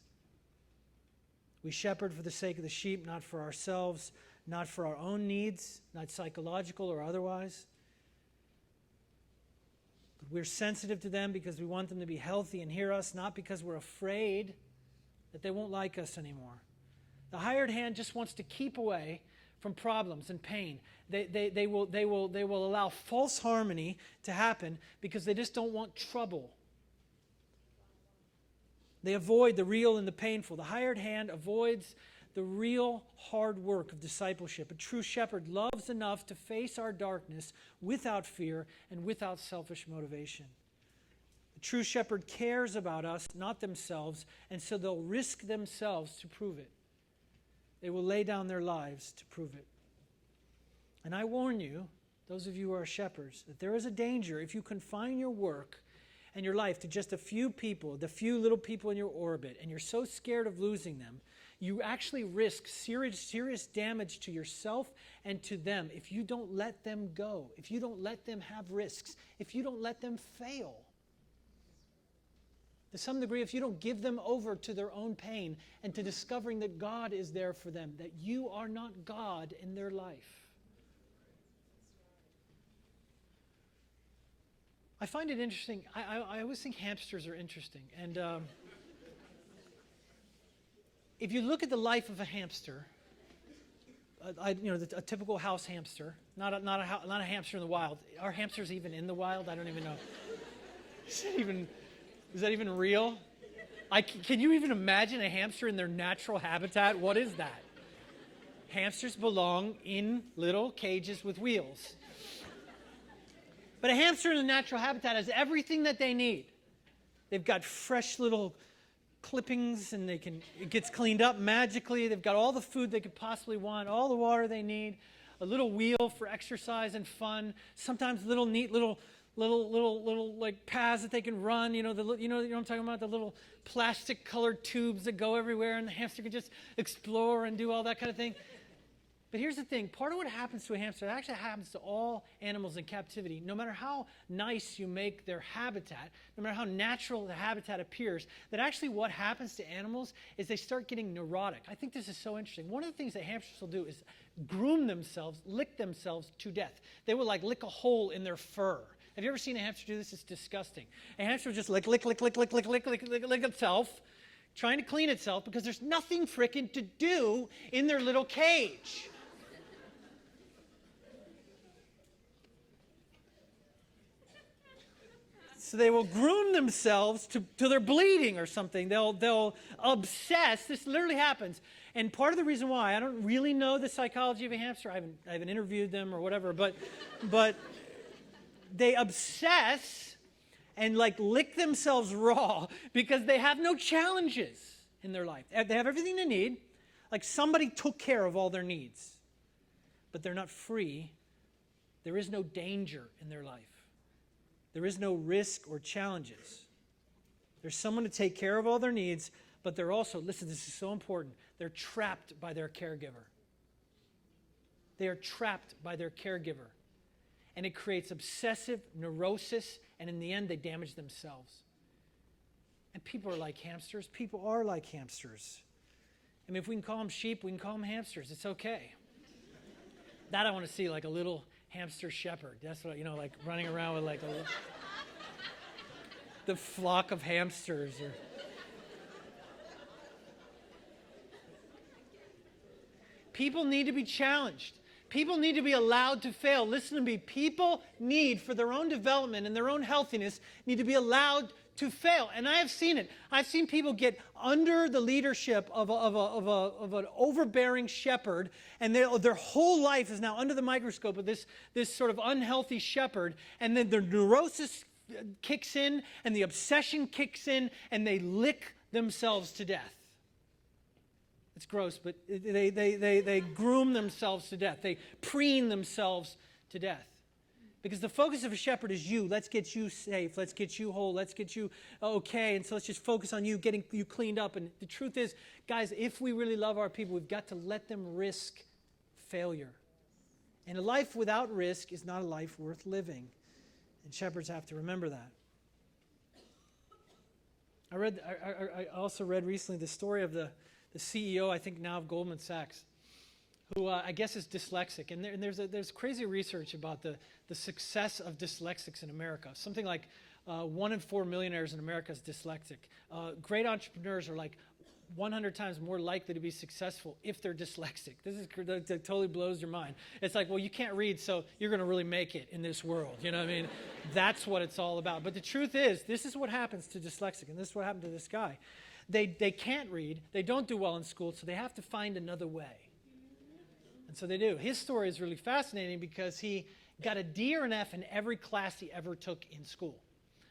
We shepherd for the sake of the sheep, not for ourselves, not for our own needs, not psychological or otherwise. But we're sensitive to them because we want them to be healthy and hear us, not because we're afraid that they won't like us anymore. The hired hand just wants to keep away from problems and pain. They will allow false harmony to happen because they just don't want trouble. They avoid the real and the painful. The hired hand avoids the real hard work of discipleship. A true shepherd loves enough to face our darkness without fear and without selfish motivation. The true shepherd cares about us, not themselves, and so they'll risk themselves to prove it. They will lay down their lives to prove it. And I warn you, those of you who are shepherds, that there is a danger if you confine your work and your life to just a few people, the few little people in your orbit, and you're so scared of losing them, you actually risk serious damage to yourself and to them if you don't let them go, if you don't let them have risks, if you don't let them fail. To some degree, if you don't give them over to their own pain and to discovering that God is there for them, that you are not God in their life. I find it interesting. I always think hamsters are interesting. And if you look at the life of a hamster, a typical house hamster, not a hamster in the wild. Are hamsters even in the wild? I don't even know. Is that even real? Can you even imagine a hamster in their natural habitat? What is that? Hamsters belong in little cages with wheels. But a hamster in the natural habitat has everything that they need. They've got fresh little clippings, and it gets cleaned up magically. They've got all the food they could possibly want, all the water they need, a little wheel for exercise and fun, sometimes neat little like paths that they can run. You know what I'm talking about, the little plastic colored tubes that go everywhere, and the hamster can just explore and do all that kind of thing. But here's the thing, part of what happens to a hamster, it actually happens to all animals in captivity. No matter how nice you make their habitat, no matter how natural the habitat appears, that actually what happens to animals is they start getting neurotic. I think this is so interesting. One of the things that hamsters will do is groom themselves, lick themselves to death. They will lick a hole in their fur. Have you ever seen a hamster do this? It's disgusting. A hamster will just lick itself, trying to clean itself because there's nothing frickin' to do in their little cage. So they will groom themselves till they're bleeding or something. They'll obsess. This literally happens. And part of the reason why, I don't really know the psychology of a hamster. I haven't interviewed them or whatever, but they obsess and lick themselves raw because they have no challenges in their life. They have everything they need. Like somebody took care of all their needs. But they're not free. There is no danger in their life. There is no risk or challenges. There's someone to take care of all their needs, but they're also, listen, this is so important, they're trapped by their caregiver. They are trapped by their caregiver. And it creates obsessive neurosis, and in the end, they damage themselves. And people are like hamsters. People are like hamsters. I mean, if we can call them sheep, we can call them hamsters. It's okay. That I want to see, like a little hamster shepherd. That's what, running around with the flock of hamsters. People need to be challenged. People need to be allowed to fail. Listen to me. People need, for their own development and their own healthiness, need to be allowed to fail. And I have seen it. I've seen people get under the leadership of an overbearing shepherd, and their whole life is now under the microscope of this sort of unhealthy shepherd, and then their neurosis kicks in, and the obsession kicks in, and they lick themselves to death. It's gross, but they groom themselves to death. They preen themselves to death. Because the focus of a shepherd is you. Let's get you safe. Let's get you whole. Let's get you okay. And so let's just focus on you, getting you cleaned up. And the truth is, guys, if we really love our people, we've got to let them risk failure. And a life without risk is not a life worth living. And shepherds have to remember that. I also read recently the story of the CEO, I think now of Goldman Sachs, who I guess is dyslexic. And there's crazy research about the success of dyslexics in America. Something like 1 in 4 millionaires in America is dyslexic. Great entrepreneurs are 100 times more likely to be successful if they're dyslexic. That totally blows your mind. It's like, well, you can't read, so you're going to really make it in this world. You know what I mean? That's what it's all about. But the truth is, this is what happens to dyslexic, and this is what happened to this guy. They can't read. They don't do well in school, so they have to find another way. And so they do. His story is really fascinating because he got a D or an F in every class he ever took in school.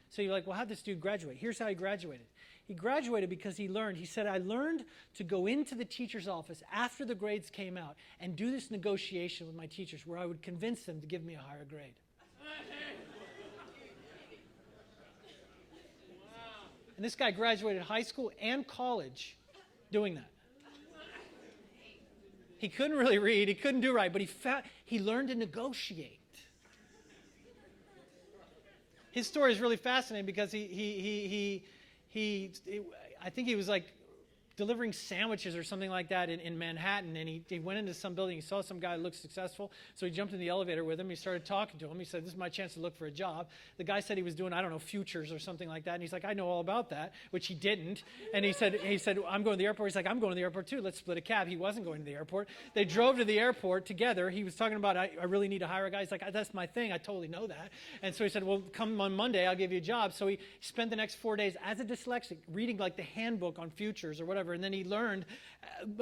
So you're like, well, how'd this dude graduate? Here's how he graduated. He graduated because he said, I learned to go into the teacher's office after the grades came out and do this negotiation with my teachers where I would convince them to give me a higher grade. And this guy graduated high school and college doing that. He couldn't really read, he couldn't do right, but he learned to negotiate. His story is really fascinating because I think he was delivering sandwiches or something like that in Manhattan, and he went into some building. He saw some guy who looked successful, so he jumped in the elevator with him. He started talking to him. He said, this is my chance to look for a job. The guy said he was doing, I don't know, futures or something like that, and he's like, I know all about that, which he didn't. And he said, I'm going to the airport. He's like, I'm going to the airport too. Let's split a cab. He wasn't going to the airport. They drove to the airport together. He was talking about, I really need to hire a guy. He's like, that's my thing. I totally know that. And so he said, well, come on Monday. I'll give you a job. So he spent the next 4 days as a dyslexic reading like the handbook on futures or whatever, and then he learned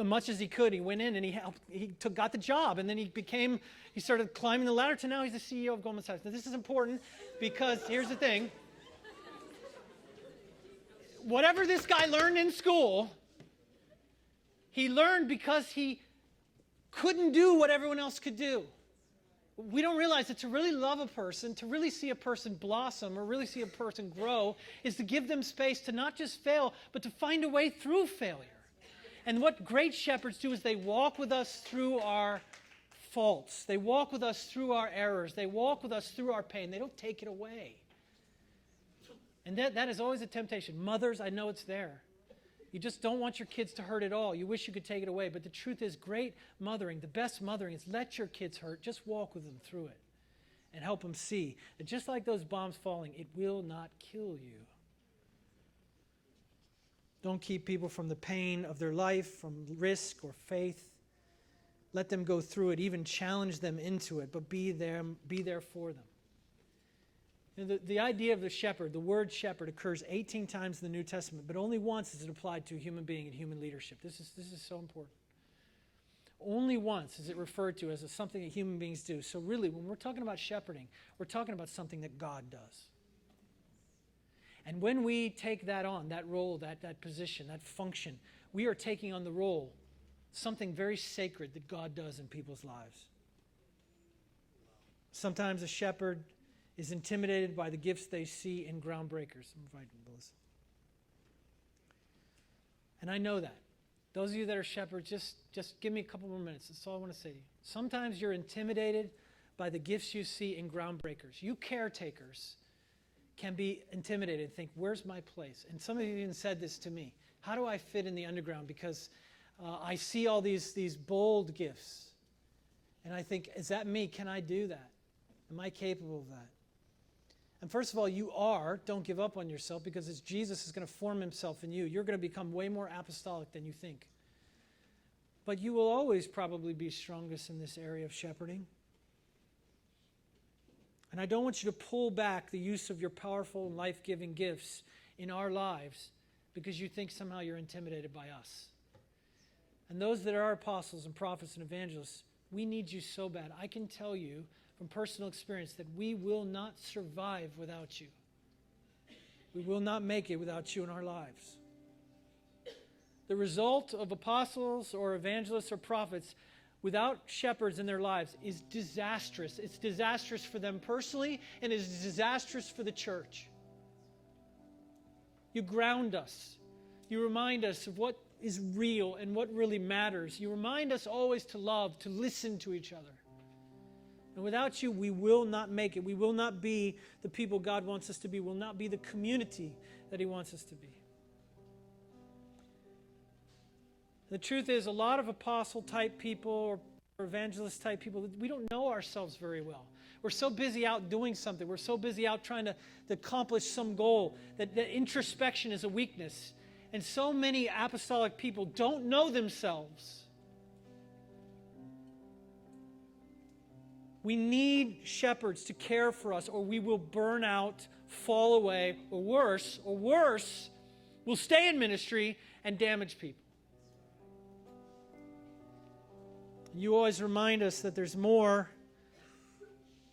much as he could. He went in and got the job, and then he started climbing the ladder to now he's the CEO of Goldman Sachs. Now this is important because here's the thing. Whatever this guy learned in school, he learned because he couldn't do what everyone else could do. We don't realize that to really love a person, to really see a person blossom or really see a person grow, is to give them space to not just fail, but to find a way through failure. And what great shepherds do is they walk with us through our faults. They walk with us through our errors. They walk with us through our pain. They don't take it away. And that is always a temptation. Mothers, I know it's there. You just don't want your kids to hurt at all. You wish you could take it away. But the truth is, great mothering, the best mothering is let your kids hurt. Just walk with them through it and help them see that just like those bombs falling, it will not kill you. Don't keep people from the pain of their life, from risk or faith. Let them go through it, even challenge them into it, but be there for them. And the idea of the shepherd, the word shepherd, occurs 18 times in the New Testament, but only once is it applied to a human being and human leadership. This is so important. Only once is it referred to as something that human beings do. So really, when we're talking about shepherding, we're talking about something that God does. And when we take that on, that role, that position, that function, we are taking on the role, something very sacred that God does in people's lives. Sometimes a shepherd is intimidated by the gifts they see in groundbreakers. I'm inviting Melissa. And I know that. Those of you that are shepherds, just give me a couple more minutes. That's all I want to say to you. Sometimes you're intimidated by the gifts you see in groundbreakers. You caretakers can be intimidated and think, where's my place? And some of you even said this to me. How do I fit in the underground? Because I see all these bold gifts. And I think, is that me? Can I do that? Am I capable of that? And first of all, you are. Don't give up on yourself, because it's Jesus is going to form himself in you. You're going to become way more apostolic than you think. But you will always probably be strongest in this area of shepherding. And I don't want you to pull back the use of your powerful and life-giving gifts in our lives because you think somehow you're intimidated by us. And those that are apostles and prophets and evangelists, we need you so bad. I can tell you from personal experience that we will not survive without you. We will not make it without you in our lives. The result of apostles or evangelists or prophets without shepherds in their lives is disastrous. It's disastrous for them personally, and it's disastrous for the church. You ground us. You remind us of what is real and what really matters. You remind us always to love, to listen to each other. And without you, we will not make it. We will not be the people God wants us to be. We will not be the community that he wants us to be. The truth is, a lot of apostle-type people or evangelist-type people, we don't know ourselves very well. We're so busy out doing something. We're so busy out trying to accomplish some goal that introspection is a weakness. And so many apostolic people don't know themselves. We need shepherds to care for us, or we will burn out, fall away, or worse, we'll stay in ministry and damage people. You always remind us that there's more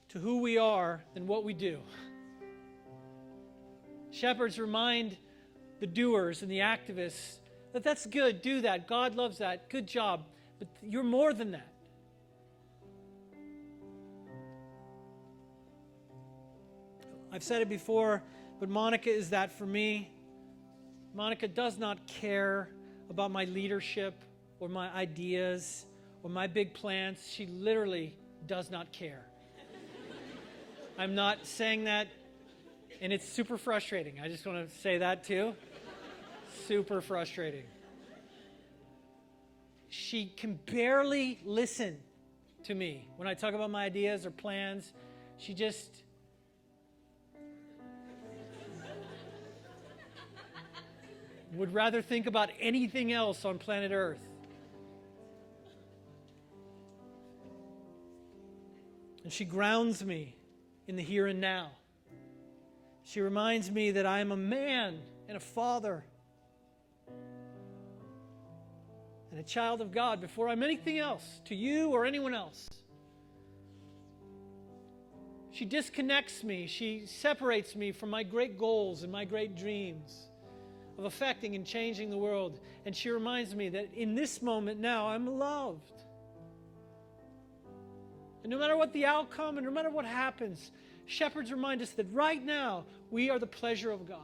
to who we are than what we do. Shepherds remind the doers and the activists that that's good, do that, God loves that, good job, but you're more than that. I've said it before, but Monica is that for me. Monica does not care about my leadership or my ideas or my big plans. She literally does not care. I'm not saying that, and it's super frustrating. I just want to say that too. Super frustrating. she can barely listen to me when I talk about my ideas or plans. She just would rather think about anything else on planet Earth. And she grounds me in the here and now. She reminds me that I am a man and a father and a child of God before I'm anything else, to you or anyone else. She disconnects me. She separates me from my great goals and my great dreams of affecting and changing the world. And she reminds me that in this moment now, I'm loved. And no matter what the outcome and no matter what happens, shepherds remind us that right now, we are the pleasure of God.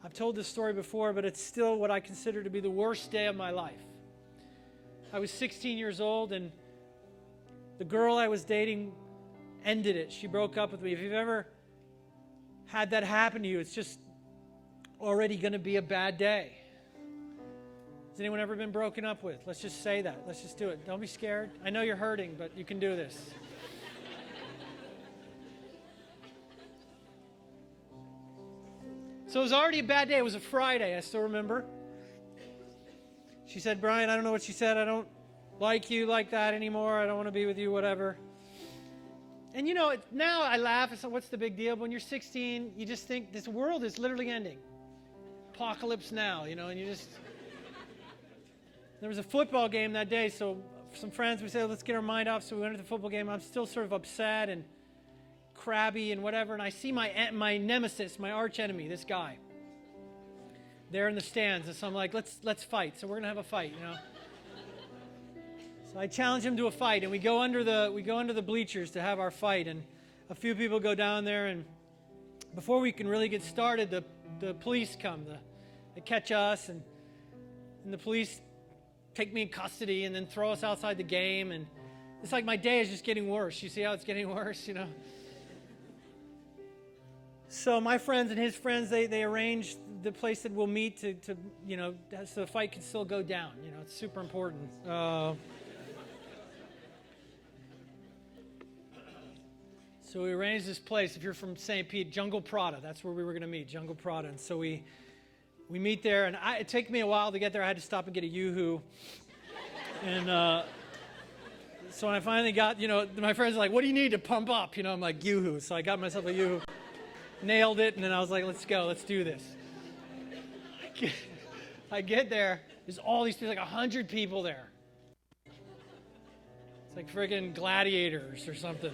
I've told this story before, but it's still what I consider to be the worst day of my life. I was 16 years old, and the girl I was dating ended it. She broke up with me. If you've ever had that happen to you, it's just already going to be a bad day. Has anyone ever been broken up with? Let's just say that. Let's just do it. Don't be scared. I know you're hurting, but you can do this. So it was already a bad day. It was a Friday, I still remember. She said, Brian, I don't know what she said. I don't like you like that anymore. I don't want to be with you, whatever. And you know, now I laugh. And so what's the big deal? But when you're 16, you just think this world is literally ending. Apocalypse now, you know, and you just... There was a football game that day, so some friends, we said, let's get our mind off. So we went to the football game. I'm still sort of upset and crabby and whatever, and I see my nemesis, my arch enemy, this guy, there in the stands, and so I'm like, let's fight. So we're gonna have a fight, you know. So I challenge him to a fight, and we go under the bleachers to have our fight, and a few people go down there, and before we can really get started, the police come, they catch us, and the police take me in custody, and then throw us outside the game, and it's like my day is just getting worse. You see how it's getting worse, you know. So my friends and his friends, they arranged the place that we'll meet to you know, so the fight can still go down. You know, it's super important. So we arranged this place. If you're from St. Pete, Jungle Prada, that's where we were going to meet, Jungle Prada. And so we meet there, and it took me a while to get there. I had to stop and get a Yoo-hoo. And so when I finally got, you know, my friends are like, what do you need to pump up? You know, I'm like, Yoo-hoo. So I got myself a Yoo-hoo. Nailed it, and then I was like, let's go, let's do this. I get there, there's all these people, like 100 people there. It's like friggin' gladiators or something.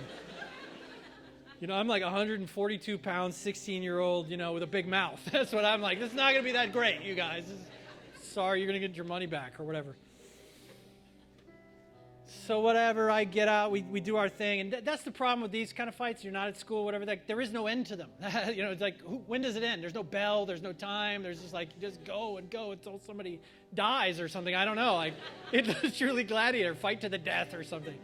You know, I'm like 142 pounds, 16-year-old, you know, with a big mouth. That's what I'm like. This is not going to be that great, you guys. Sorry, you're going to get your money back or whatever. So whatever, I get out, we do our thing. And that's the problem with these kind of fights. You're not at school, whatever. There is no end to them. You know, it's like, when does it end? There's no bell. There's no time. There's just like, just go and go until somebody dies or something. I don't know. Like, it's truly gladiator, fight to the death or something.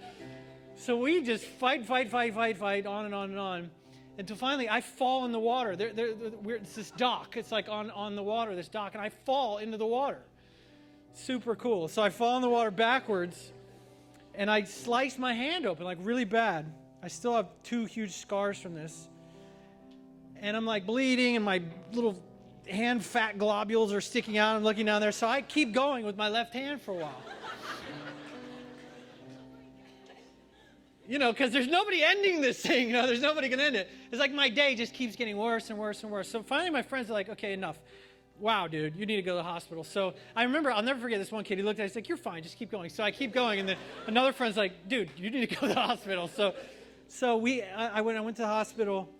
So we just fight, on and on and on. Until finally, I fall in the water. It's this dock. It's like on the water, this dock. And I fall into the water. Super cool. So I fall in the water backwards. And I sliced my hand open, like really bad. I still have 2 huge scars from this. And I'm like bleeding, and my little hand fat globules are sticking out. I'm looking down there. So I keep going with my left hand for a while. You know, because there's nobody ending this thing. You know, there's nobody going to end it. It's like my day just keeps getting worse and worse and worse. So finally my friends are like, okay, enough. Wow, dude, you need to go to the hospital. So I remember, I'll never forget this one kid. He looked at me, he's like, you're fine, just keep going. So I keep going, and then another friend's like, dude, you need to go to the hospital. So I went to the hospital.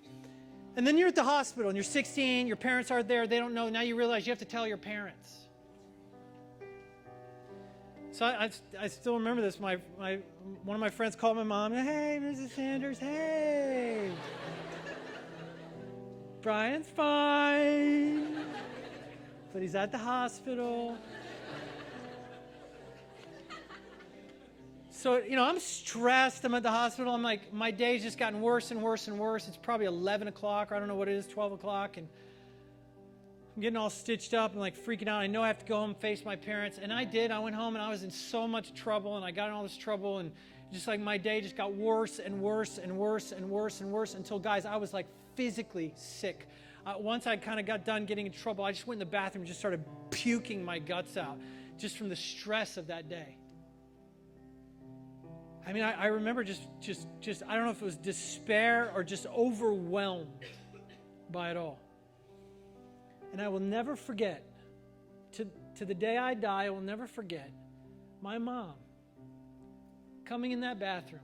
And then you're at the hospital, and you're 16, your parents aren't there, they don't know. Now you realize you have to tell your parents. So I still remember this. One of my friends called my mom, hey, Mrs. Sanders, hey. Brian's fine. But he's at the hospital. So, you know, I'm stressed. I'm at the hospital. I'm like, my day's just gotten worse and worse and worse. It's probably 11 o'clock, or I don't know what it is, 12 o'clock. And I'm getting all stitched up and like freaking out. I know I have to go home and face my parents. And I did. I went home and I was in so much trouble, and I got in all this trouble, and just like my day just got worse and worse and worse and worse and worse until, guys, I was like physically sick. Once I kind of got done getting in trouble, I just went in the bathroom and just started puking my guts out just from the stress of that day. I mean, I remember just I don't know if it was despair or just overwhelmed by it all. And I will never forget, to the day I die, I will never forget my mom coming in that bathroom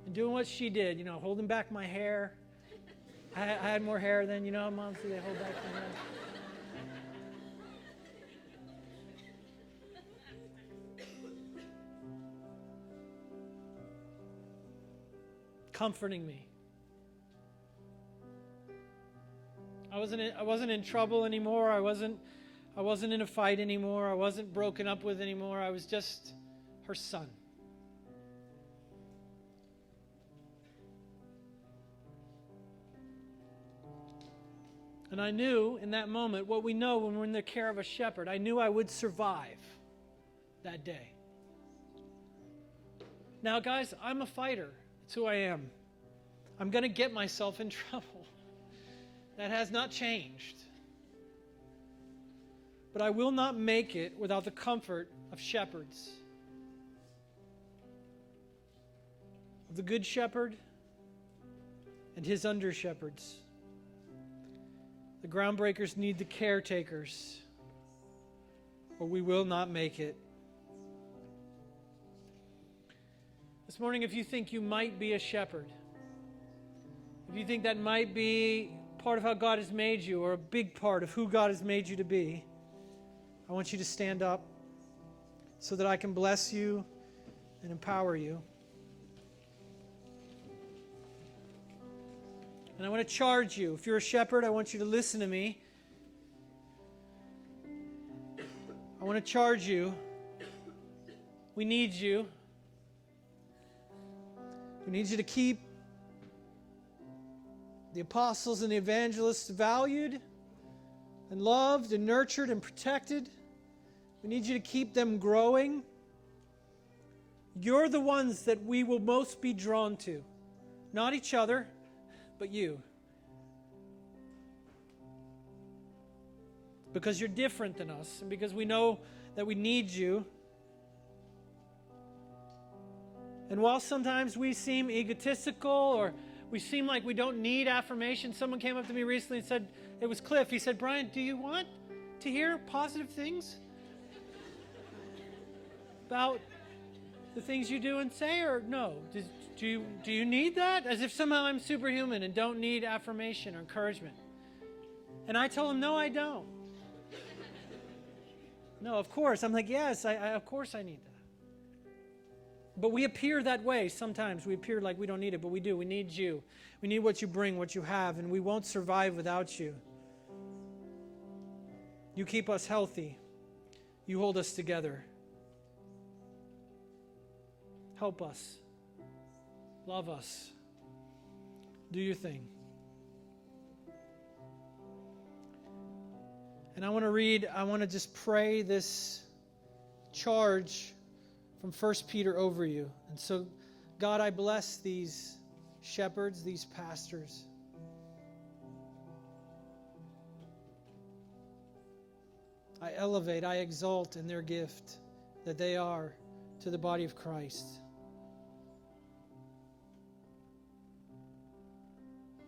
and doing what she did, holding back my hair. I had more hair than, moms do, they hold back their hair. Comforting me. I wasn't in trouble anymore. I wasn't in a fight anymore. I wasn't broken up with anymore. I was just her son. And I knew in that moment what we know when we're in the care of a shepherd. I knew I would survive that day. Now, guys, I'm a fighter. It's who I am. I'm going to get myself in trouble. That has not changed. But I will not make it without the comfort of shepherds. Of the good shepherd and his under shepherds. The groundbreakers need the caretakers, or we will not make it. This morning, if you think you might be a shepherd, if you think that might be part of how God has made you, or a big part of who God has made you to be, I want you to stand up so that I can bless you and empower you. And I want to charge you. If you're a shepherd, I want you to listen to me. I want to charge you. We need you. We need you to keep the apostles and the evangelists valued and loved and nurtured and protected. We need you to keep them growing. You're the ones that we will most be drawn to. Not each other, but you. Because you're different than us, and because we know that we need you. And while sometimes we seem egotistical, or we seem like we don't need affirmation, someone came up to me recently and said, it was Cliff, he said, Brian, do you want to hear positive things about the things you do and say, or no? Do you need that? As if somehow I'm superhuman and don't need affirmation or encouragement. And I told him, no, I don't. No, of course. I'm like, yes, of course I need that. But we appear that way sometimes. We appear like we don't need it, but we do. We need you. We need what you bring, what you have, and we won't survive without you. You keep us healthy. You hold us together. Help us. Love us. Do your thing. And I want to just pray this charge from 1 Peter over you. And so, God, I bless these shepherds, these pastors. I elevate, I exalt in their gift that they are to the body of Christ.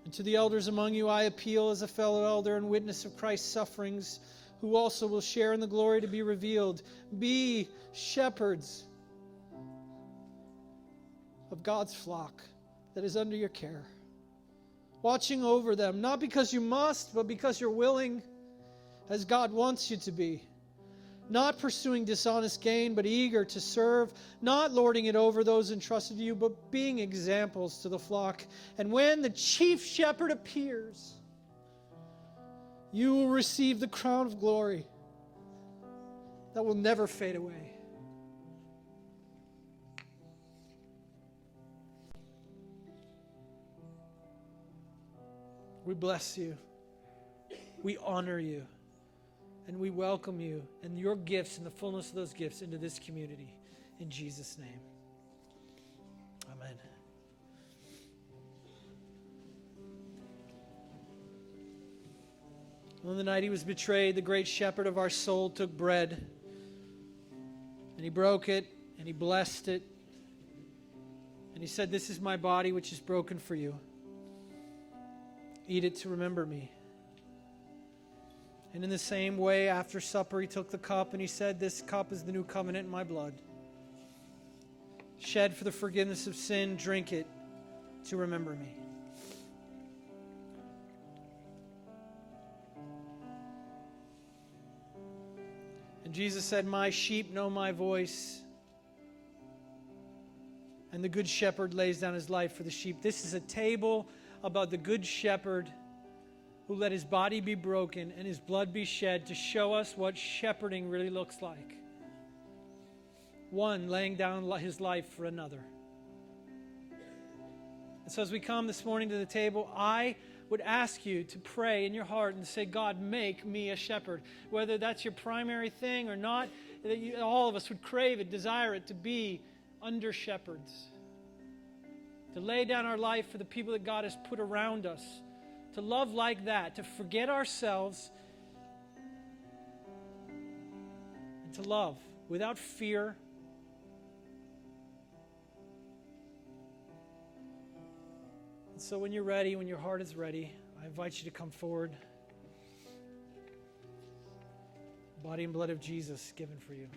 And to the elders among you, I appeal as a fellow elder and witness of Christ's sufferings, who also will share in the glory to be revealed. Be shepherds of God's flock that is under your care, watching over them, not because you must, but because you're willing, as God wants you to be. Not pursuing dishonest gain, but eager to serve, not lording it over those entrusted to you, but being examples to the flock. And when the chief shepherd appears, you will receive the crown of glory that will never fade away. We bless you. We honor you. And we welcome you and your gifts and the fullness of those gifts into this community. In Jesus' name. Amen. On the night he was betrayed, the great shepherd of our soul took bread, and he broke it, and he blessed it, and he said, "This is my body which is broken for you. Eat it to remember me." And in the same way, after supper, he took the cup, and he said, "This cup is the new covenant in my blood, shed for the forgiveness of sin. Drink it to remember me." And Jesus said, "My sheep know my voice, and the good shepherd lays down his life for the sheep." This is a table about the good shepherd who let his body be broken and his blood be shed to show us what shepherding really looks like. One laying down his life for another. And so as we come this morning to the table, I would ask you to pray in your heart and say, "God, make me a shepherd." Whether that's your primary thing or not, that all of us would crave it, desire it, to be under shepherds. To lay down our life for the people that God has put around us. To love like that, to forget ourselves, and to love without fear. And so when you're ready, when your heart is ready, I invite you to come forward. Body and blood of Jesus given for you.